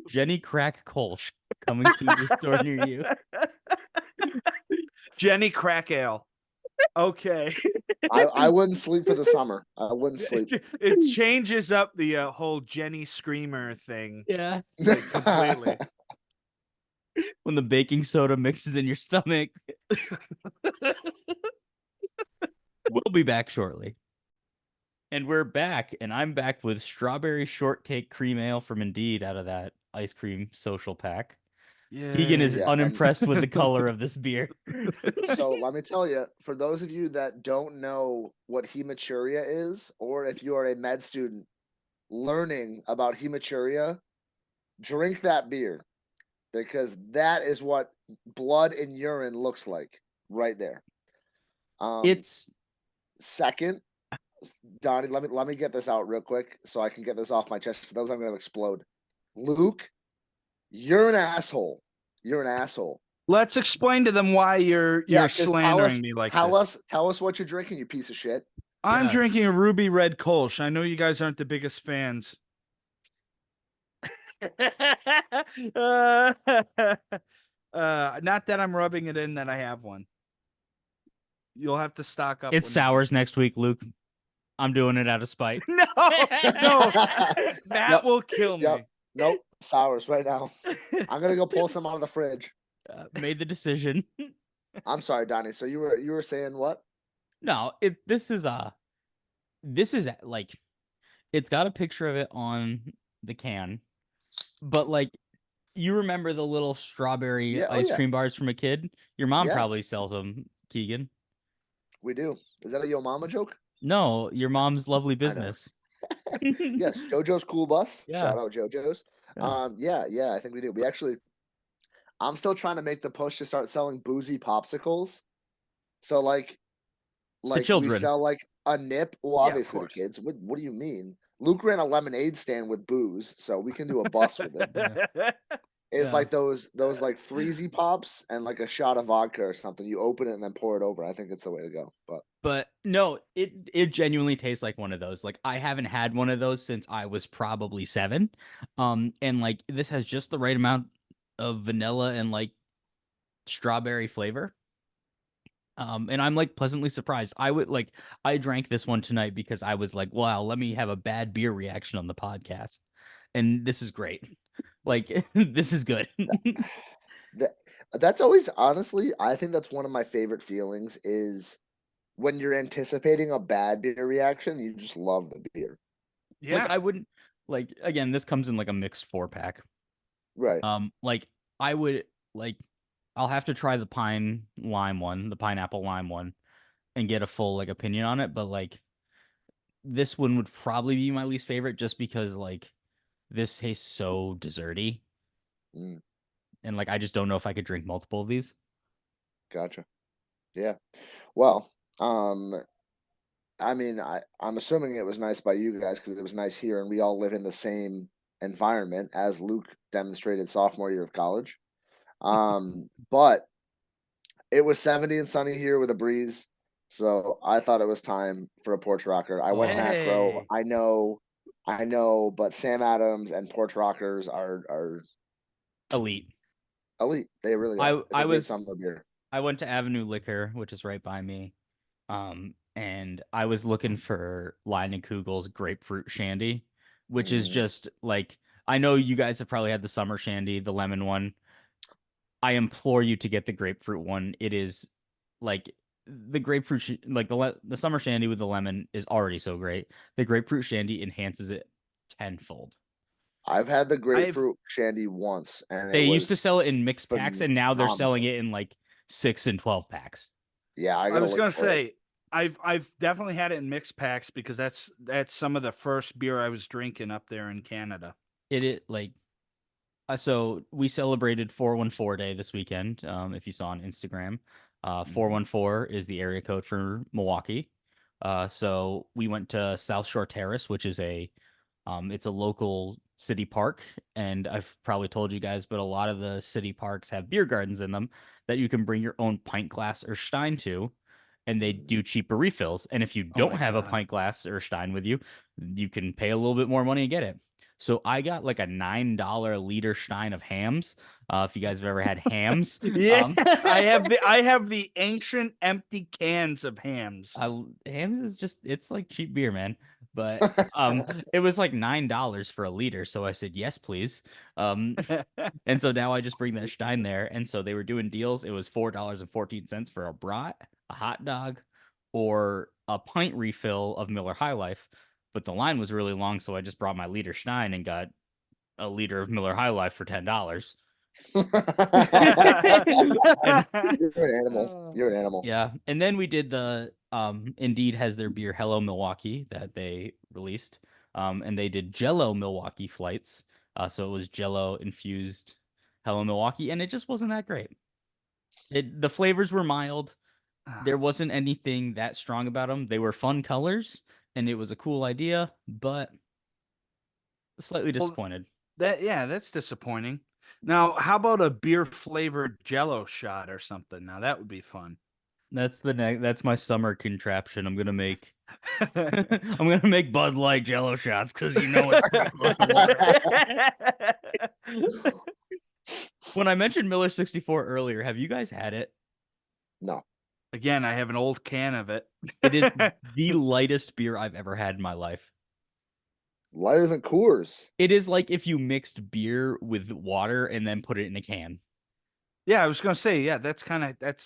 Jenny Crack Kolsch coming soon to a store near you. Jenny Crack Ale. Okay. I wouldn't sleep for the summer. I wouldn't sleep. It changes up the whole Jenny Screamer thing Yeah. like completely. When the baking soda mixes in your stomach. We'll be back shortly. And we're back, and I'm back with strawberry shortcake cream ale from Indeed out of that ice cream social pack. Keegan is Yeah. Yeah, and unimpressed with the color of this beer. so let me tell you, for those of you that don't know what hematuria is, or if you are a med student learning about hematuria, drink that beer because that is what blood and urine looks like right there. It's Second, Donnie, let me get this out real quick so I can get this off my chest. For those I'm going to explode. Luke, you're an asshole. You're an asshole. Let's explain to them why you're Yeah, just slandering me like this. Tell us what you're drinking, you piece of shit. I'm Yeah. drinking a ruby red Kolsch. I know you guys aren't the biggest fans. Not that I'm rubbing it in that I have one. You'll have to stock up. it's when sours next week, Luke. I'm doing it out of spite. No, no, that Yep, will kill me. Yep. Nope. Sours right now. I'm gonna go pull some out of the fridge. Made the decision. I'm sorry, Donnie. So you were saying what? No, this is like it's got a picture of it on the can, but like you remember the little strawberry Yeah. Oh ice yeah. cream bars from a kid? Your mom Yeah. probably sells them, Keegan. We do. Is that a Yo Mama joke? No, your mom's lovely I know. business. Yes, JoJo's Cool Bus. Yeah, Shout out JoJo's. yeah. Yeah, I think we do. We actually, I'm still trying to make the push to start selling boozy popsicles. So To like we children. sell like a nip. Well, Yeah, of obviously to course. kids. What do you mean? Luke ran a lemonade stand with booze, so we can do a bus with it. Yeah. It's Yeah. like those like freezy pops and like a shot of vodka or something. You open it and then pour it over. I think it's the way to go. But But no, it genuinely tastes like one of those. Like I haven't had one of those since I was probably 7. And like this has just the right amount of vanilla and like strawberry flavor. And I'm like pleasantly surprised. I drank this one tonight because I was like, wow, let me have a bad beer reaction on the podcast. And this is great. Like this is good. that that's always honestly, I think that's one of my favorite feelings is when you're anticipating a bad beer reaction, you just love the beer. Like Yeah. I wouldn't like again, this comes in like a mixed 4-pack. Right. Like I would like I'll have to try the the pineapple lime one, and get a full like opinion on it. But like this one would probably be my least favorite just because like this tastes so desserty, Mm, and like I just don't know if I could drink multiple of these. gotcha. Yeah. Well, I mean, I'm assuming it was nice by you guys because it was nice here, and we all live in the same environment as Luke demonstrated sophomore year of college. But it was 70 and sunny here with a breeze, so I thought it was time for a porch rocker. I went Oh, macro. Hey. I know, but Sam Adams and porch rockers are elite. elite. They really are. I It's a I great was summer beer. I went to Avenue Liquor, which is right by me. And I was looking for Kugel's grapefruit shandy, which is Mm, just like I know you guys have probably had the summer shandy, the lemon one. I implore you to get the grapefruit one. It is like the like the summer shandy with the lemon is already so great. The grapefruit shandy enhances it tenfold. I've had the I've grapefruit shandy once, and it They used to was sell it in mixed packs, and now they're selling phenomenal. it in like 6 and 12 packs. Yeah, I I gotta was look gonna for it. say I've definitely had it in mixed packs because that's some of the first beer I was drinking up there in Canada. It like so we celebrated 414 Day this weekend. If you saw on Instagram, Mhm. 414 is the area code for Milwaukee. So we went to South Shore Terrace, which is it's a local city park, and I've probably told you guys, but a lot of the city parks have beer gardens in them that you can bring your own pint glass or stein to, and they do Mhm. cheaper refills. And if you Oh don't my have a god. pint glass or stein with you, you can pay a little bit more money and get it. So I got like a $9 liter stein of hams. If you guys have ever had hams, Yeah, I have the ancient empty cans of hams. Hams is just it's like cheap beer, man. But it was like $9 for a liter, so I said yes, please. Um, and so now I just bring that Stein there, and so they were doing deals. It was $4.14 for a brat, a hot dog, or a pint refill of Miller High Life. But the line was really long, so I just brought my liter Stein and got a liter of Miller High Life for $10. And You're an animal. You're an animal. yeah, and then we did the Indeed has their beer Hello Milwaukee that they released. And they did Jello Milwaukee flights. So it was Jello infused Hello Milwaukee, and it just wasn't that great. The flavors were mild. There wasn't anything that strong about them. They were fun colors, and it was a cool idea, but slightly Well, disappointed. that's disappointing. Now, how about a beer flavored Jello shot or something? Now that would be fun. That's my summer contraption. I'm gonna make I'm gonna make Bud Light Jello shots because you know it's pretty close to water. When I mentioned Miller 64 earlier, have you guys had it? No, Again, I have an old can of it. It is the lightest beer I've ever had in my life. lighter than Coors. It is like if you mixed beer with water and then put it in a can. Yeah, I was gonna say, yeah, that's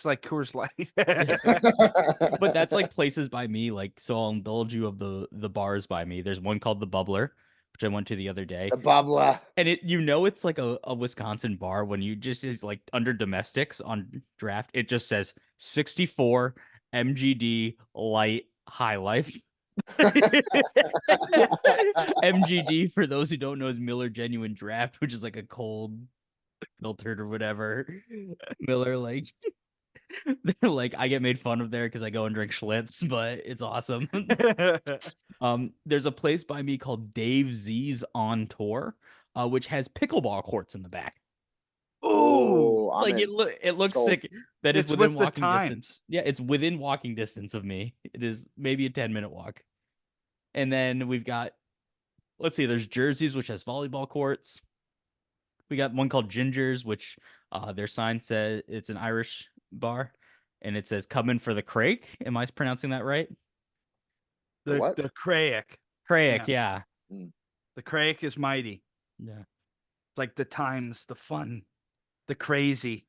like Coors Light. But that's like places by me, like so I'll indulge you of the bars by me. There's one called the Bubbler, which I went to the other day. The bubbler. And it's like a Wisconsin bar when you just is like under domestics on draft, it just says 64 MGD light high life. MGD, for those who don't know, is Miller Genuine Draft, which is like a cold filtered or whatever. Miller, like like I get made fun of there because I go and drink Schlitz, but it's awesome. There's a place by me called Dave Z's on Tour, which has pickleball courts in the back. Ooh, Oh, I'm Like in. it looks Sold. sick. That is it's within with the walking distance. times. Yeah, it's within walking distance of me. It is maybe a 10-minute walk. And then we've got, let's see, there's Jersey's, which has volleyball courts. We got one called Ginger's, which their sign says it's an Irish bar, and it says "Come in for the Crake." Am I pronouncing that right? The what? The Craic. Crake, Yeah. yeah. The Craic is mighty. Yeah. It's like the times, the fun, the crazy.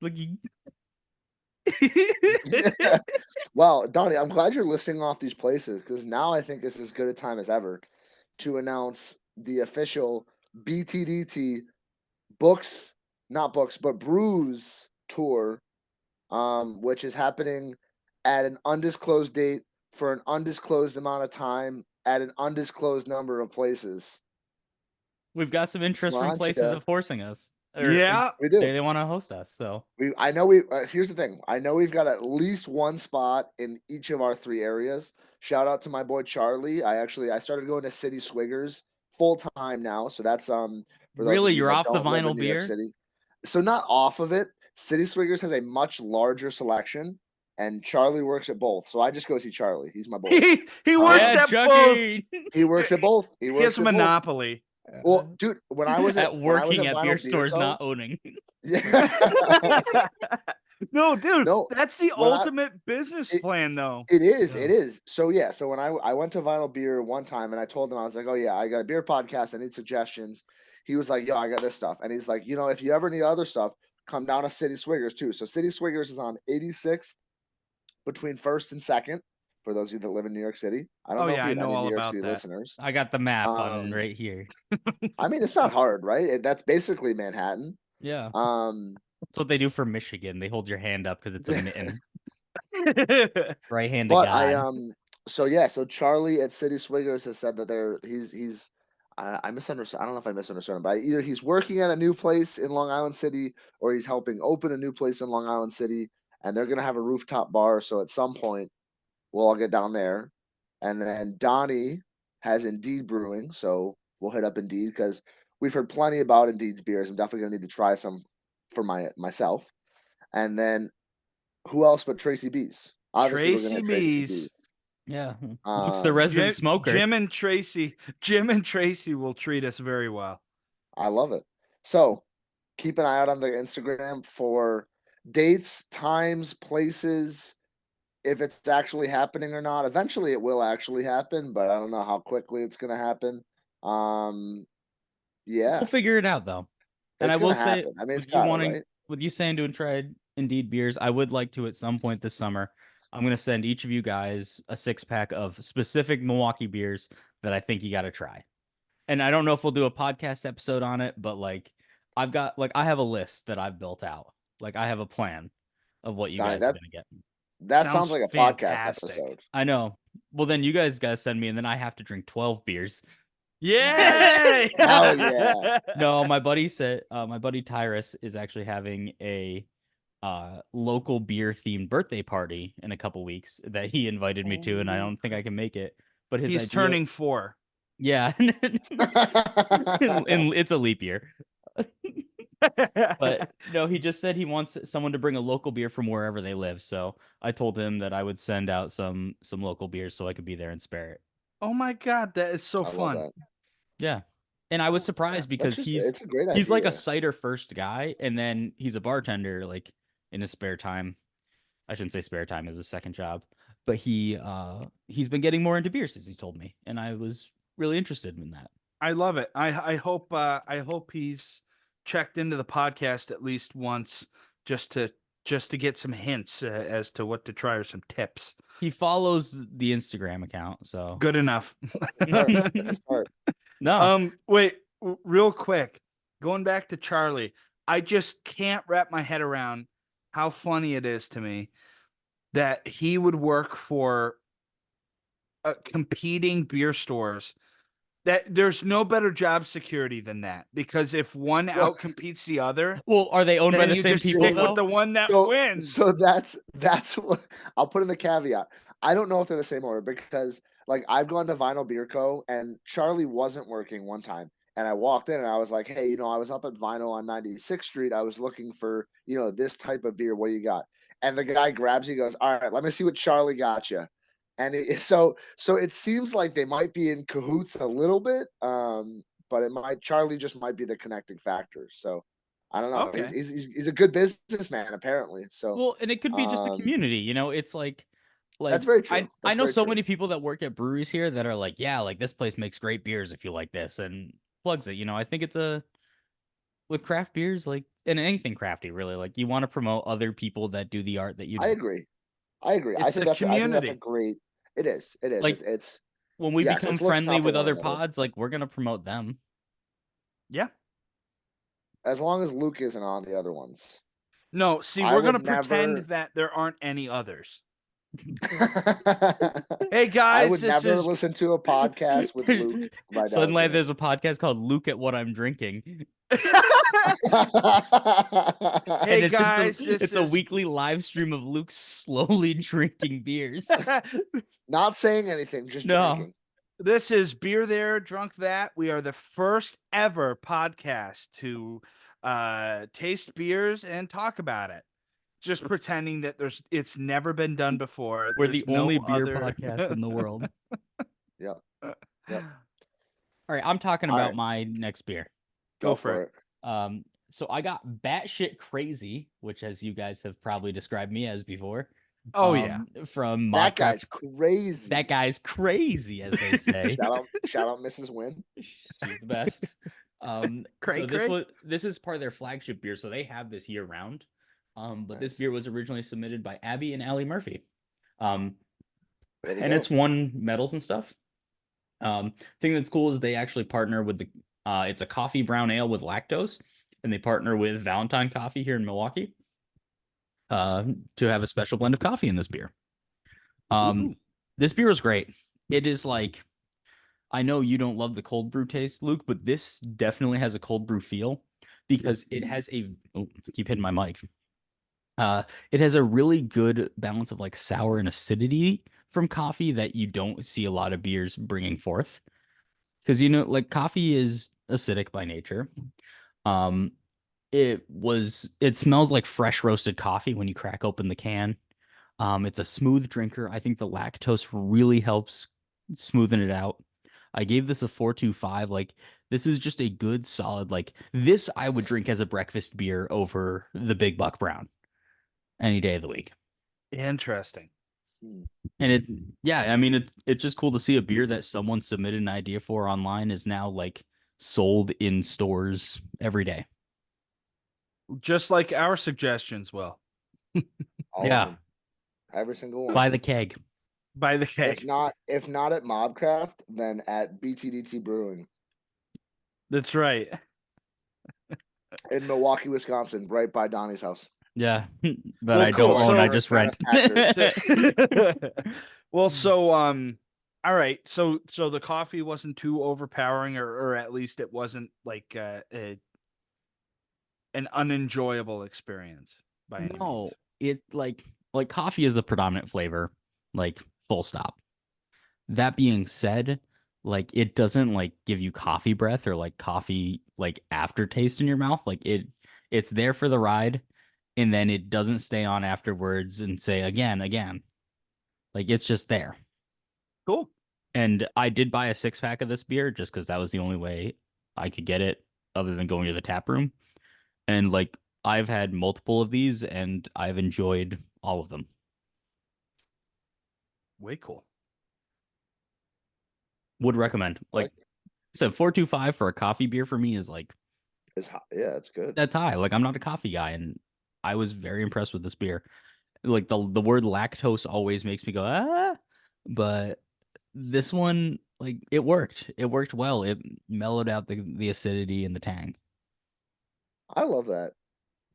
Look, you... Well, Donnie, I'm glad you're listing off these places because now I think it's as good a time as ever to announce the official BTDT books, not books, but brews tour, which is happening at an undisclosed date for an undisclosed amount of time at an undisclosed number of places. We've got some interest from places Sláinte. of forcing us, or Yeah. We do. they want to host us. So I know here's the thing. I know we've got at least one spot in each of our 3 areas. Shout out to my boy Charlie. I started going to City Swiggers full time now. So that's for those of really, you you're that off the don't live in vinyl New York beer. City. So not off of it. City Swiggers has a much larger selection and Charlie works at both. So I just go see Charlie. He's my boy. He works Yeah, at both. Chucky. He works at both. He He works has a at both. monopoly. Well, dude, when I was At at working at beer Vinyl Beer stores, Co. not owning. Yeah. No, dude, No, that's the when I ultimate business it, plan, though. It is. Yeah. It is. So yeah. So when I went to Vinyl Beer one time and I told him I was like, oh yeah, I got a beer podcast. I need suggestions. He was like, yo, I got this stuff. And he's like, if you ever need other stuff, come down to City Swiggers too. So City Swiggers is on 86th between First and Second. For those of you that live in New York City, I don't Oh know if yeah, we I have know any all New York about City that. listeners. I got the map on right here. I mean, it's not hard, right? That's basically Manhattan. Yeah. Um, That's what they do for Michigan. They hold your hand up because it's a mitten. Right hand to but God. So yeah, so Charlie at City Swiggers has said that he's I misunderstood. I don't know if I misunderstood him, but either he's working at a new place in Long Island City or he's helping open a new place in Long Island City, and they're gonna have a rooftop bar. So at some point, we'll all get down there, and then Donnie has Indeed Brewing, so we'll hit up Indeed because we've heard plenty about Indeed's beers. I'm definitely gonna need to try some for myself, and then who else but Tracy B's? Obviously, we're gonna Tracy have Tracy B's. B. Yeah. Luke's the resident smoker. Jim and Tracy will treat us very well. I love it. So keep an eye out on the Instagram for dates, times, places, if it's actually happening or not. Eventually, it will actually happen, but I don't know how quickly it's gonna happen. Yeah, We'll figure it out though. And it's I will gonna say, happen. I mean, it's with you gotta, wanting, right? with you saying to try Indeed beers, I would like to at some point this summer. I'm gonna send each of you guys a 6-pack of specific Milwaukee beers that I think you got to try. And I don't know if we'll do a podcast episode on it, but like I have a list that I've built out. Like I have a plan of what you Donnie, guys are gonna get. that sounds Sounds like a podcast fantastic. episode. I know. Well, then you guys gotta send me, and then I have to drink 12 beers. Yay! Hell yeah. No, my buddy said my buddy Tyrus is actually having a local beer themed birthday party in a couple weeks that he invited me to, and I don't think I can make it. But his He's idea, turning 4. yeah, and it's a leap year. But no, he just said he wants someone to bring a local beer from wherever they live. So I told him that I would send out some local beers so I could be there and spare it. Oh my god, that is so I love fun. that. Yeah. And I was surprised because it's a great he's like a idea. cider first guy, and then he's a bartender like in his spare time. I shouldn't say spare time as a second job, but he's been getting more into beers as he told me, and I was really interested in that. I love it. I hope he's checked into the podcast at least once just to get some hints as to what to try or some tips. He follows the Instagram account, so Good enough. That's a start. no. Wait, real quick. Going back to Charlie, I just can't wrap my head around how funny it is to me that he would work for competing beer stores. That there's no better job security than that, because if one Well, outcompetes the other, Well, are they owned by then the you same just people stick with though? the one that so wins. so that's what I'll put in the caveat. I don't know if they're the same order because like I've gone to Vinyl Beer Co. and Charlie wasn't working one time. And I walked in and I was like, hey, I was up at Vinyl on 96th Street. I was looking for, this type of beer. What do you got? And the guy grabs, he goes, all right, let me see what Charlie got you. And so it seems like they might be in cahoots a little bit. But Charlie just might be the connecting factor. So I don't know. Okay. He's a good businessman apparently. So Well, and it could be just a um, community, it's like that's very true. I That's know very so true. many people that work at breweries here that are like, yeah, like this place makes great beers if you like this, and plugs it. I think it's with craft beers, like, and anything crafty, really, like you want to promote other people that do the art that you I do. agree. I agree. It's a I think that's a community. great. It is. It is. Like It's when we yes. become It's looking friendly out for with one other another. pods, like we're gonna promote them. Yeah. As long as Luke isn't on the other ones, No, see, I we're would gonna pretend never. that there aren't any others. Hey I guys, would this never is listen to a podcast with Luke right now. Suddenly, there's a podcast called "Luke at What I'm Drinking," and Hey guys, this it's a is weekly live stream of Luke slowly drinking beers. Not saying anything, just No. drinking. this is Beer There, Drunk That. We are the first ever podcast to taste beers and talk about it. Just pretending that it's never been done before. We're There's the only no beer other podcast in the world. Yep. Yep. All right, I'm talking All about right. my next beer. Go for it. So I got batshit crazy, which, as you guys have probably described me as before. Oh yeah. From That Modcraft. guy's crazy. That guy's crazy, as they say. Shout out Mrs. Wynn. She's the best. Cray, So cray. this is part of their flagship beer, so they have this year round. But this beer was originally submitted by Abby and Allie Murphy. And it's won medals and stuff. Thing that's cool is they actually partner with it's a coffee brown ale with lactose, and they partner with Valentine Coffee here in Milwaukee to have a special blend of coffee in this beer. This beer is great. It is like, I know you don't love the cold brew taste, Luke, but this definitely has a cold brew feel because it has keep hitting my mic. It has a really good balance of like sour and acidity from coffee that you don't see a lot of beers bringing forth. Because like coffee is acidic by nature. It smells like fresh roasted coffee when you crack open the can. It's a smooth drinker. I think the lactose really helps smoothen it out. I gave this a 4.25. Like, this is just a good solid, like, this I would drink as a breakfast beer over the Big Buck Brown any day of the week. Interesting. And I mean, it's just cool to see a beer that someone submitted an idea for online is now like sold in stores every day. Just like our suggestions will. All of them. Every single one. By the keg. By the keg. If not at Mobcraft, then at BTDT Brewing. That's right. In Milwaukee, Wisconsin, right by Donnie's house. Yeah, but Well, I don't cool. own. So- I just rent. Well, so all right. So the coffee wasn't too overpowering, or at least it wasn't like an unenjoyable experience by any No, means. it like coffee is the predominant flavor, like full stop. That being said, like it doesn't like give you coffee breath or like coffee like aftertaste in your mouth. Like it's there for the ride, and then it doesn't stay on afterwards and say again. Like it's just there. Cool. And I did buy a 6-pack of this beer just because that was the only way I could get it other than going to the tap room. And like I've had multiple of these and I've enjoyed all of them. Way cool. Would recommend. Like so 4.25 for a coffee beer for me is like Yeah, it's good. That's high. Like I'm not a coffee guy, and I was very impressed with this beer. Like the word lactose always makes me go ah, but this one like it worked. It worked well. It mellowed out the acidity and the tang. I love that.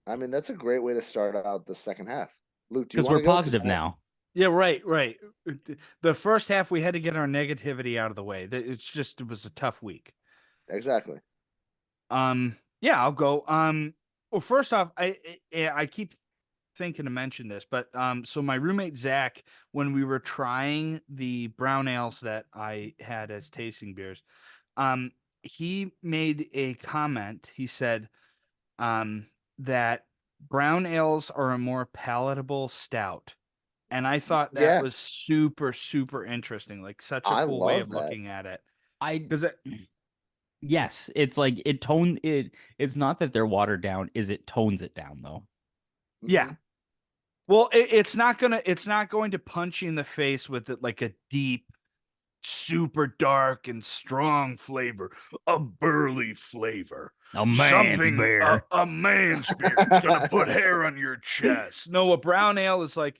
I mean, that's a great way to start out the second half. Luke, do you Because want we're to go? 'Cause positive now. Yeah, right. The first half we had to get our negativity out of the way. It was a tough week. exactly. Yeah, I'll go. Well, first off, I keep thinking to mention this, but so my roommate Zach, when we were trying the brown ales that I had as tasting beers, he made a comment. He said, that brown ales are a more palatable stout. And I thought that Yeah, was super, super interesting. Like such a I cool way love of that. looking at it. I Because yes, it's like it tone it. It's not that they're watered down. Is it tones it down though? yeah. Hmm. Well, it's not going to punch you in the face with it like a deep, super dark and strong flavor, a burly flavor. A man's Something beer. a man's beer. It's gonna put hair on your chest. No, a brown ale is like,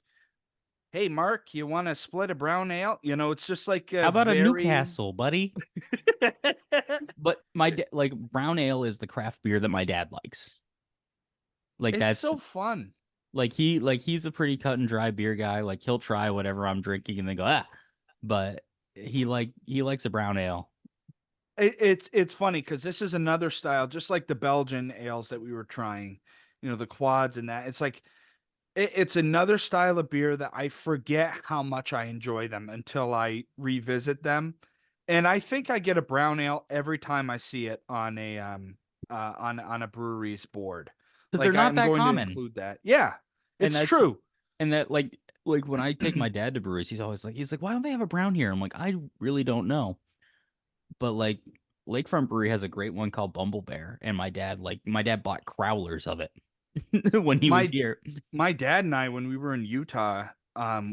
hey Mark, you want to split a brown ale? You know, it's just like How a about a very Newcastle, buddy? But like brown ale is the craft beer that my dad likes. Like it's that's so fun. he's a pretty cut and dry beer guy. Like he'll try whatever I'm drinking and then go ah, but he likes a brown ale. It's funny because this is another style, just like the Belgian ales that we were trying, you know, the quads and that. It's like it's another style of beer that I forget how much I enjoy them until I revisit them. And I think I get a brown ale every time I see it on a on a brewery's board. Because they're Like not I'm that going to common, include that. Yeah, and it's that's true. and that like when I take my dad to breweries, he's like, why don't they have a brown here? I'm like, I really don't know, but like Lakefront Brewery has a great one called Bumble Bear, and my dad bought crowlers of it when he was My here. my dad and I, when we were in Utah,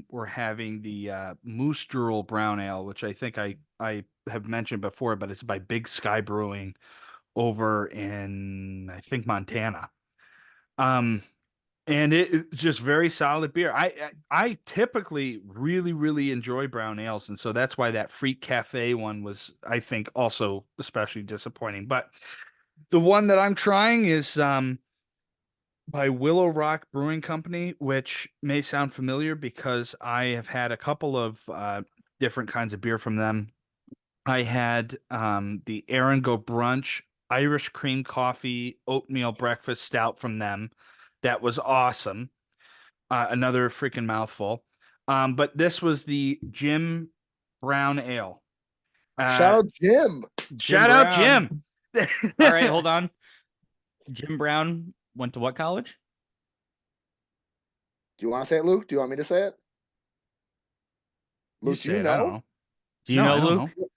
were having the Moose Drool Brown Ale, which I think I have mentioned before, but it's by Big Sky Brewing over in I think Montana. Um, and it's just very solid beer. I typically really enjoy brown ales, and so that's why that Freak Cafe one was, I think, also especially disappointing. But the one that I'm trying is by Willow Rock Brewing Company, which may sound familiar because I have had a couple of different kinds of beer from them. I had the Aaron Go Brunch Irish cream coffee oatmeal breakfast stout from them. That was awesome. Another freaking mouthful. But this was the Jim Brown Ale. Shout Uh, out Jim. Jim shout out Brown. Jim. All right, hold on. Jim Brown went to what college? Do you want to say it, Luke? Do you want me to say it? You Luke, do say you it. I don't know? know. Do you No, know I don't know. Luke?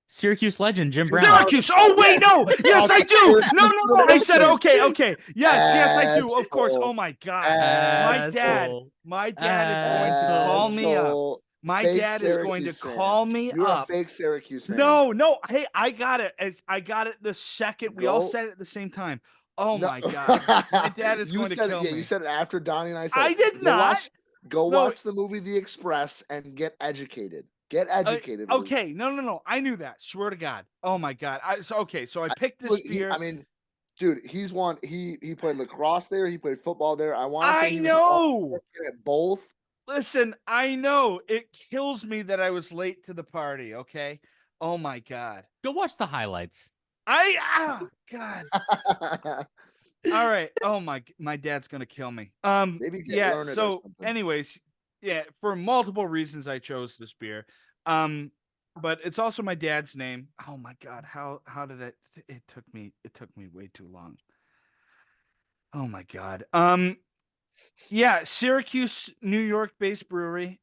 Syracuse legend Jim Brown. Brown. Syracuse. Oh wait, Yeah. no. Yes, I do. No, Syracuse no, no. I said University. okay. Yes, I do. Of course. Asshole. Oh my God. Asshole. My dad is going to call Asshole. me up. Asshole. My Fake dad is going to Syracuse fan. call me You're a up. fake Syracuse fan. No. Hey, I got it. I got it the second we all Go. said it at the same time. Oh No. my God. My dad is You going to said it. kill Yeah, you me. said it after Donnie and I said I it. did not. Go No. watch the movie The Express and get educated. Get educated. Luke. Okay. No. I knew that. Swear to God. Oh my God. So I picked this beer. I mean, dude, he's won. He played lacrosse there. He played football there. I want to say I he was know. at both. Listen, I know it kills me that I was late to the party. Okay. Oh my God. Go watch the highlights. God. All right. Oh my dad's gonna kill me. Maybe get Yeah. learned or So, something. anyways, yeah, for multiple reasons I chose this beer. But it's also my dad's name. Oh my God. How did it took me way too long. Oh my God. Yeah, Syracuse, New York based brewery.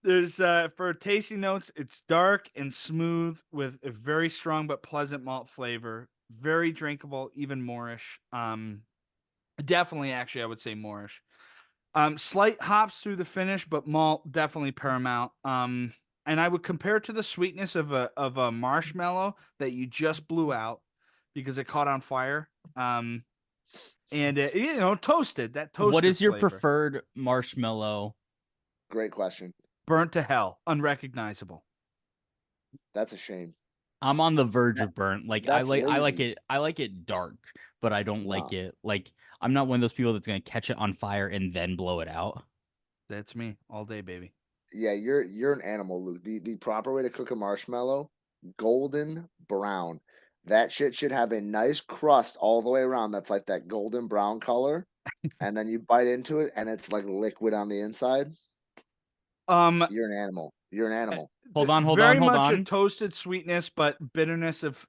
There's for tasting notes, it's dark and smooth with a very strong but pleasant malt flavor. Very drinkable, even moreish. Definitely, actually, I would say moreish. Slight hops through the finish, but malt definitely paramount. and I would compare it to the sweetness of a marshmallow that you just blew out because it caught on fire. And toasted, that What toasted is your flavor. preferred marshmallow? Great question. Burnt to hell, unrecognizable. That's a shame. I'm on the verge That, of burnt. Like that's I like lazy. it. I like it dark, but I don't like Nah. it. Like I'm not one of those people that's gonna catch it on fire and then blow it out. That's me all day, baby. Yeah, you're an animal, Luke. The proper way to cook a marshmallow, golden brown. That shit should have a nice crust all the way around that's like that golden brown color. And then you bite into it and it's like liquid on the inside. Um, You're an animal. You're an animal. Hold on, hold on, very hold much a on. toasted sweetness, but bitterness of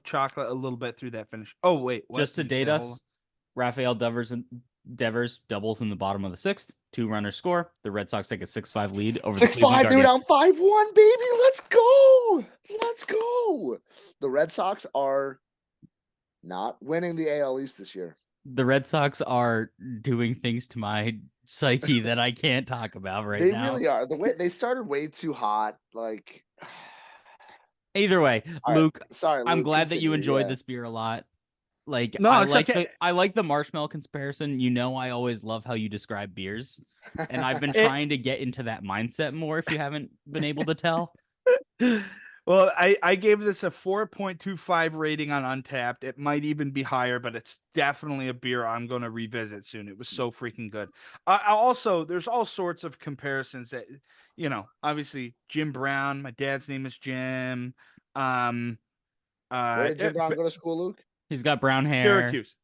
chocolate a little bit through that finish. Oh wait, what Just to did you say? date Hold on. us, Rafael Devers doubles in the bottom of the sixth. 2 runners score. The Red Sox take a 6-5 lead over the Cleveland 6-5, dude. Guardians. I'm 5-1, baby. Let's go. Let's go. The Red Sox are not winning the AL East this year. The Red Sox are doing things to my psyche that I can't talk about right They now. really are. The way they started way too hot. Like, Either way, all right. Luke, Sorry, I'm Luke. glad that you Continue. enjoyed Yeah. this beer a lot. Like No, it's okay. I like the marshmallow comparison. You know, I always love how you describe beers, and I've been It- trying to get into that mindset more. If you haven't been able to tell, Well, I gave this a 4.25 rating on Untapped. It might even be higher, but it's definitely a beer I'm going to revisit soon. It was so freaking good. Also, there's all sorts of comparisons that, obviously Jim Brown. My dad's name is Jim. Where did Jim Brown go to school, Luke? he's got brown hair. Syracuse.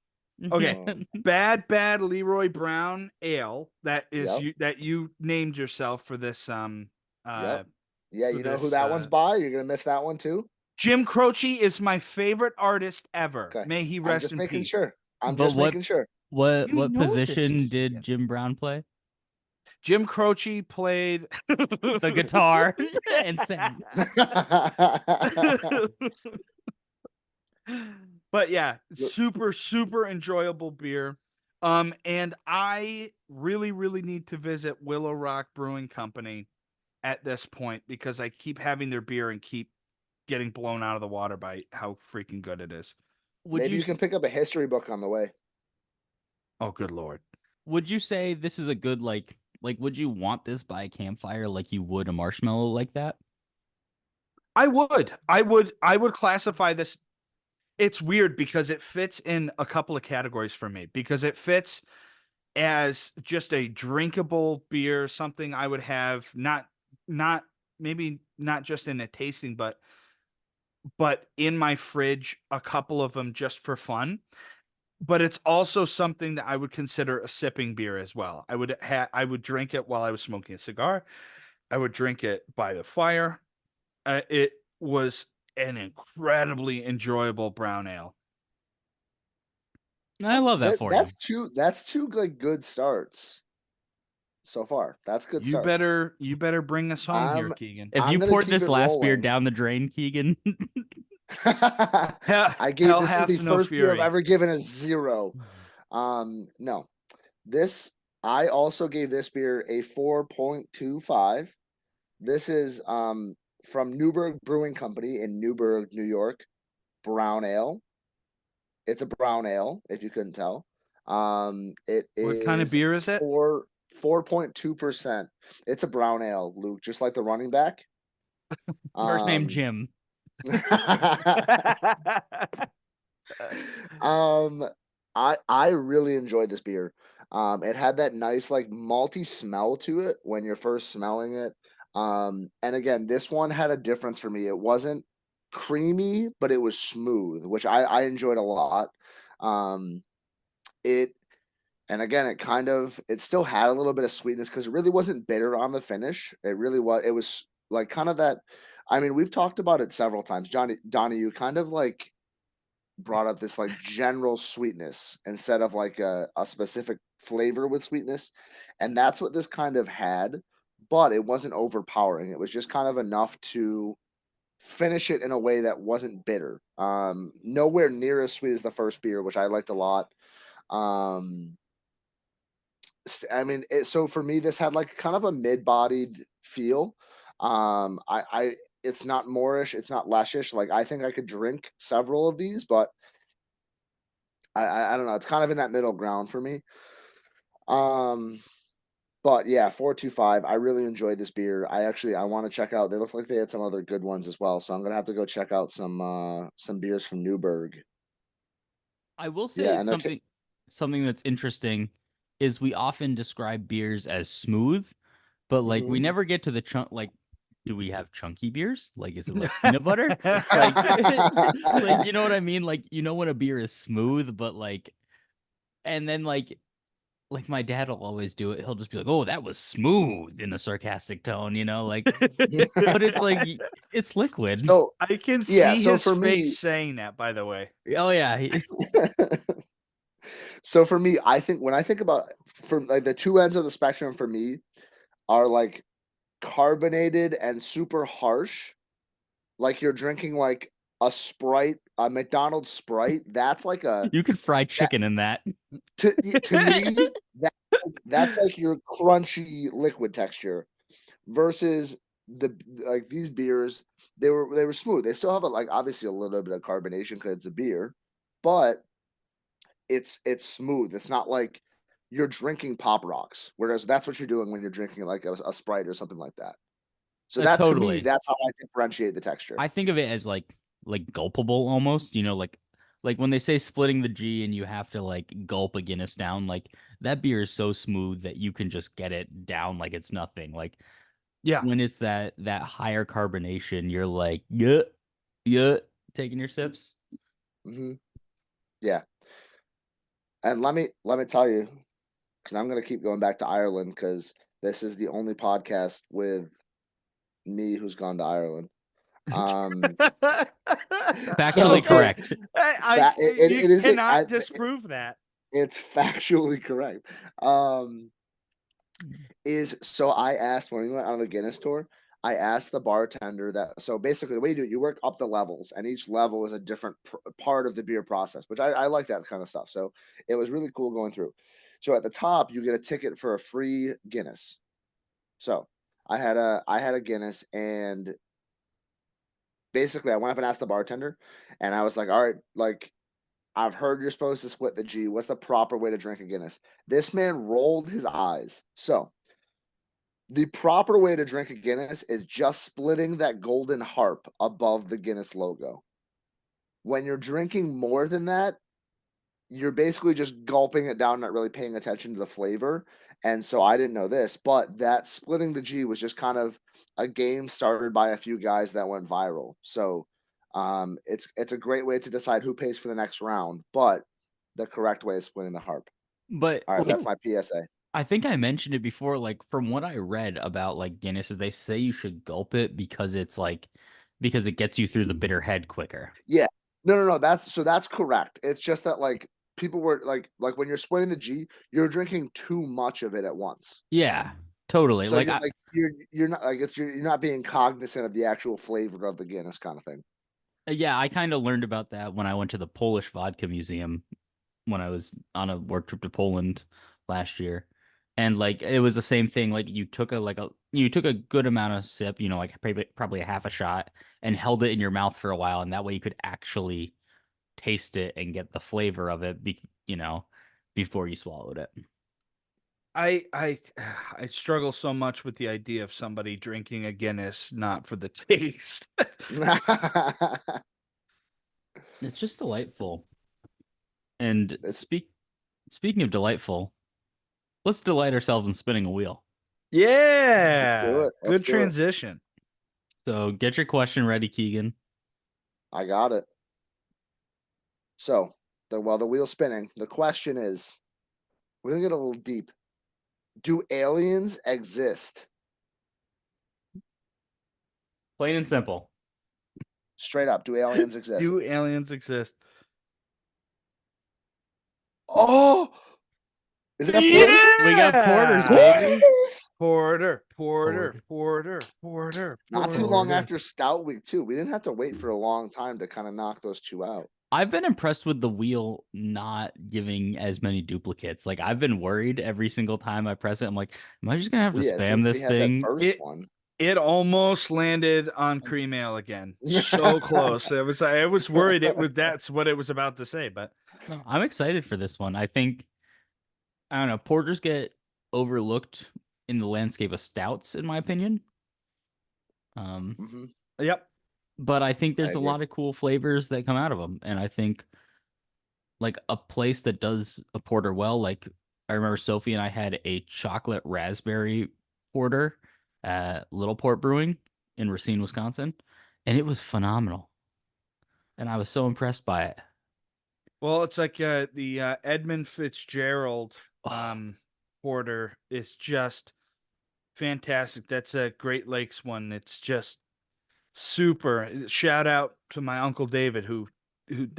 Okay. Oh. Bad Leroy Brown ale that is Yep. that you named yourself for this Yep. Yeah, for you know who this, that one's by? You're gonna miss that one too. Jim Croce is my favorite artist ever. Okay. May he I'm rest just in making peace. sure. I'm But just making sure. You what know this position did kid. Jim Brown play? Jim Croce played The guitar and sang. But yeah, super enjoyable beer. And I really need to visit Willow Rock Brewing Company at this point because I keep having their beer and keep getting blown out of the water by how freaking good it is. Would Maybe you you can pick up a history book on the way. Oh, good Lord. would you say this is a good like would you want this by a campfire like you would a marshmallow like that? I would classify this. It's weird because it fits in a couple of categories for me because it fits as just a drinkable beer, something I would have not maybe not just in a tasting, but in my fridge, a couple of them just for fun. But it's also something that I would consider a sipping beer as well. I would drink it while I was smoking a cigar. I would drink it by the fire. It was an incredibly enjoyable brown ale. I love that for you. That's two like good starts so far. That's good starts. You better bring us home here, I'm Keegan. If I'm you gonna poured keep this it last beer rolling. down the drain, Keegan, Hell this is hath the no first beer I've fury. ever given a 0. No. This I also gave this beer a 4.25. This is from Newburgh Brewing Company in Newburgh, New York. Brown ale. It's a brown ale, if you couldn't tell. It What kind of is beer is it? 4.2%. It's a brown ale, Luke, just like the running back. first name Jim. um I really enjoyed this beer. It had that nice like malty smell to it when you're first smelling it. And again, this one had a difference for me. It wasn't creamy, but it was smooth, which I enjoyed a lot. Um it and again, it still had a little bit of sweetness because it really wasn't bitter on the finish. It was like kind of that. I mean, we've talked about it several times. Donnie, you kind of like brought up this like general sweetness instead of like a specific flavor with sweetness. And that's what this kind of had, but it wasn't overpowering. It was just kind of enough to finish it in a way that wasn't bitter. Nowhere near as sweet as the first beer, which I liked a lot. Um, I mean, so for me, this had like kind of a mid-bodied feel. It's not moreish, it's not leshish. Like I think I could drink several of these, but I don't know. It's kind of in that middle ground for me. Um, but yeah, 425. I really enjoyed this beer. I want to check out. They look like they had some other good ones as well, so I'm gonna have to go check out some beers from Newburgh. I will Yeah, say and something that's interesting is we often describe beers as smooth, but like we Mhm. never get to the chunk. Like, do we have chunky beers? Like, is it like peanut butter? Like, like you know what I mean? Like, you know when a beer is smooth, but like, and then like my dad will always do it. He'll just be like, "Oh, that was smooth," in a sarcastic tone, you know, like. But it's like it's liquid. So I can yeah, see so his for face me, saying that, by the way. Oh yeah, so for me, I think when I think about from like the two ends of the spectrum for me are like carbonated and super harsh. Like you're drinking like a Sprite, a McDonald's Sprite. That's like a you could fry that chicken in that. to me that that's like your crunchy liquid texture versus the like these beers. They were smooth. They still have like obviously a little bit of carbonation because it's a beer, but it's smooth. It's not like you're drinking Pop Rocks, whereas that's what you're doing when you're drinking like a Sprite or something like that. So that to me, Totally. that's how I differentiate the texture. I think of it as like gulpable almost, you know, like when they say splitting the G and you have to like gulp a Guinness down, like that beer is so smooth that you can just get it down like it's nothing. Like Yeah. when it's that higher carbonation, you're like, yeah, yeah, taking your sips. Hmm. Yeah, and let me tell you, because I'm gonna keep going back to Ireland because this is the only podcast with me who's gone to Ireland. Um, Factually so Okay. correct. You it is cannot disprove that. it's factually correct. Um, is so I asked when we went on the Guinness tour, I asked the bartender that. So basically, the way you do it, you work up the levels, and each level is a different part of the beer process, which I like that kind of stuff. So it was really cool going through. So at the top, you get a ticket for a free Guinness. So I had a Guinness, and basically, I went up and asked the bartender, and I was like, "All right, like I've heard you're supposed to split the G. What's the proper way to drink a Guinness?" This man rolled his eyes. So the proper way to drink a Guinness is just splitting that golden harp above the Guinness logo. When you're drinking more than that, you're basically just gulping it down, not really paying attention to the flavor. And so I didn't know this, but that splitting the G was just kind of a game started by a few guys that went viral. So it's a great way to decide who pays for the next round, but the correct way is splitting the harp. But All right, like that's my PSA. I think I mentioned it before, like from what I read about like Guinness is they say you should gulp it because it's like because it gets you through the bitter head quicker. Yeah. No. That's correct. It's just that like people were like when you're splitting the G, you're drinking too much of it at once. Yeah, totally. So Like you're like you're not like you're not being cognizant of the actual flavor of the Guinness kind of thing. yeah, I kind of learned about that when I went to the Polish Vodka Museum when I was on a work trip to Poland last year. And like it was the same thing. Like you took a good amount of sip, you know, like probably a half a shot, and held it in your mouth for a while, and that way you could actually taste it and get the flavor of it, you know, before you swallowed it. I I struggle so much with the idea of somebody drinking a Guinness not for the taste. It's just delightful. And It's speaking of delightful, let's delight ourselves in spinning a wheel. do Yeah. it. Let's Good do it. transition. So get your question ready, Keegan. I got it. So while the wheel's spinning, the question is, we're gonna get a little deep. Do aliens exist? Plain and simple. Straight up, do aliens exist? Do aliens exist? Oh, is that Porter? We got porters, Yeah. baby. Porters! Porter, Porter. Not too long Porter. after Stout Week too. We didn't have to wait for a long time to kind of knock those two out. I've been impressed with the wheel not giving as many duplicates. Like I've been worried every single time I press it. I'm like, am I just gonna have to Well, yeah, spam since we this had that thing? first It one. It almost landed on cream ale again. So close. I was worried that's what it was about to say, but No, I'm excited for this one. I think I don't know, porters get overlooked in the landscape of stouts, in my opinion. Mhm. yep. But I think I there's a agree. lot of cool flavors that come out of them, and I think like a place that does a porter well, like I remember Sophie and I had a chocolate raspberry porter at Little Port Brewing in Racine, Wisconsin, and it was phenomenal. And I was so impressed by it. Well, it's like the Edmund Fitzgerald Oh, porter is just fantastic. That's a Great Lakes one. It's just super. Shout out to my uncle David, who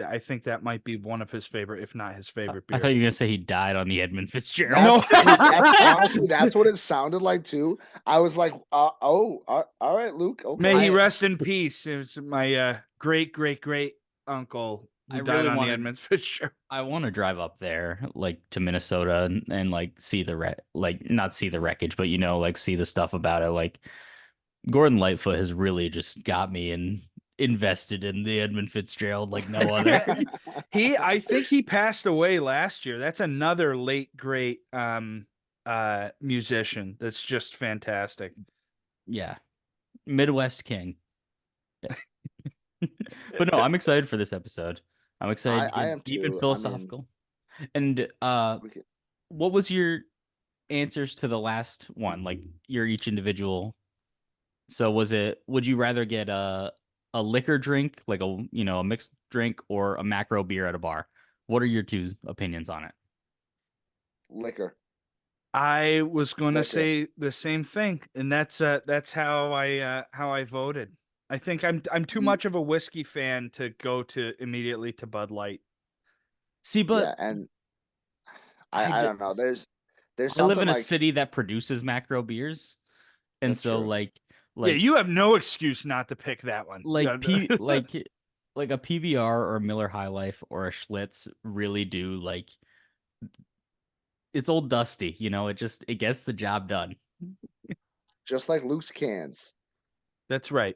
I think that might be one of his favorite, if not his favorite I thought beer. you were gonna say he died on the Edmund Fitzgerald. No, That's honestly that's what it sounded like too. I was like, all right, Luke, may he okay. rest in peace. It was my great uncle I who died really on the wanted Edmund Fitzgerald. I want to drive up there, like to Minnesota, and like see the like not see the wreckage, but like see the stuff about it. Like Gordon Lightfoot has really just got me and invested in the Edmund Fitzgerald like no other. I think he passed away last year. That's another late great musician that's just fantastic. Yeah, Midwest King. But no, I'm excited for this episode. I'm excited to I get am deep and too. I mean, philosophical. And we could, what was your answers to the last one? Like your each individual. So would you rather get a liquor drink, like a mixed drink, or a macro beer at a bar? What are your two opinions on it? liquor, I was going to liquor. say the same thing, and that's how I voted. I think I'm too Ye- much of a whiskey fan to go to immediately to Bud Light. See, Yeah, but and I I just don't know. There's I live something in a like city that produces macro beers, and that's so true. Yeah, like you have no excuse not to pick that one. like P like a PBR or a Miller High Life or a Schlitz really do like it's old dusty, it gets the job done. Just like Luke's cans, That's right.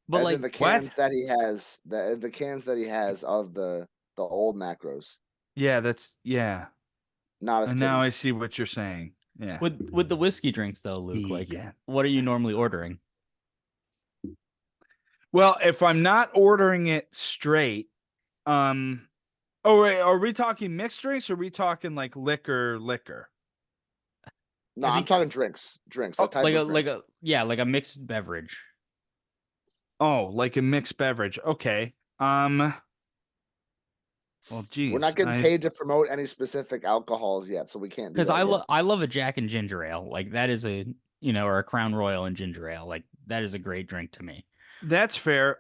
But as in like the What? cans that he has, the cans that he has of the old macros, Yeah, yeah. not as And now I tins. see what you're saying. Yeah. with the whiskey drinks though, Luke, like Yeah. what are you normally ordering? Well, if I'm not ordering it straight, um, oh wait, are we talking mixed drinks or are we talking like liquor? No, Have I'm you? talking drinks, a Oh, type of drink. Like a mixed beverage. oh, like a mixed beverage. Okay. Well, We're not geez, getting paid to promote any specific alcohols yet, so we can't do Because that yet. I love a Jack and ginger ale. Like that is or a Crown Royal and ginger ale. Like that is a great drink to me. That's fair.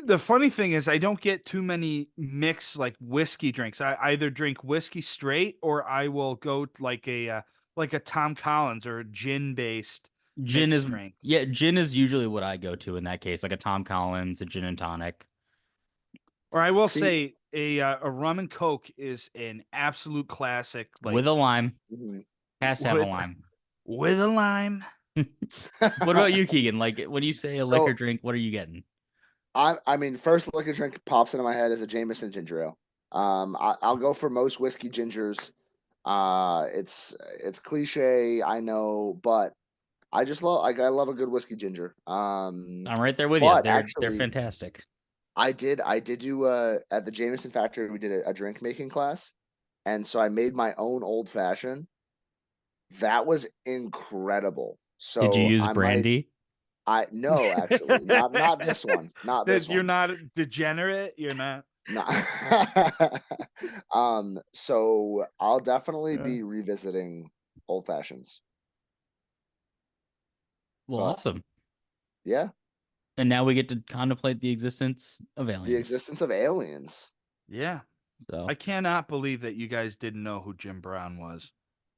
The funny thing is, I don't get too many mixed like whiskey drinks. I either drink whiskey straight or I will go like a Tom Collins or a gin based Gin mixed is drink. Yeah, gin is usually what I go to in that case, like a Tom Collins, a gin and tonic. Or I will See, say a rum and coke is an absolute classic. With Like a lime. mhm. Has to have a with lime. with a lime. What about you, Keegan? Like when you say a liquor So drink, what are you getting? I mean, first liquor drink pops into my head is a Jameson ginger ale. I'll go for most whiskey gingers. It's cliche, I know, but I just love I love a good whiskey ginger. I'm right there with you. But They're actually, fantastic. I did do at the Jameson factory we did a drink making class, and so I made my own old fashioned. That was incredible. Did you So use I might brandy? I no actually not this one not this That you're one not degenerate. You're not. not so I'll definitely Yeah. be revisiting old fashions. Well, But awesome. yeah, And now we get to contemplate the existence of the aliens. existence of aliens. Yeah. So, I cannot believe that you guys didn't know who Jim Brown was.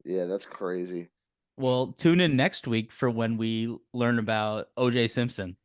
Yeah, that's crazy. well, tune in next week for when we learn about OJ Simpson.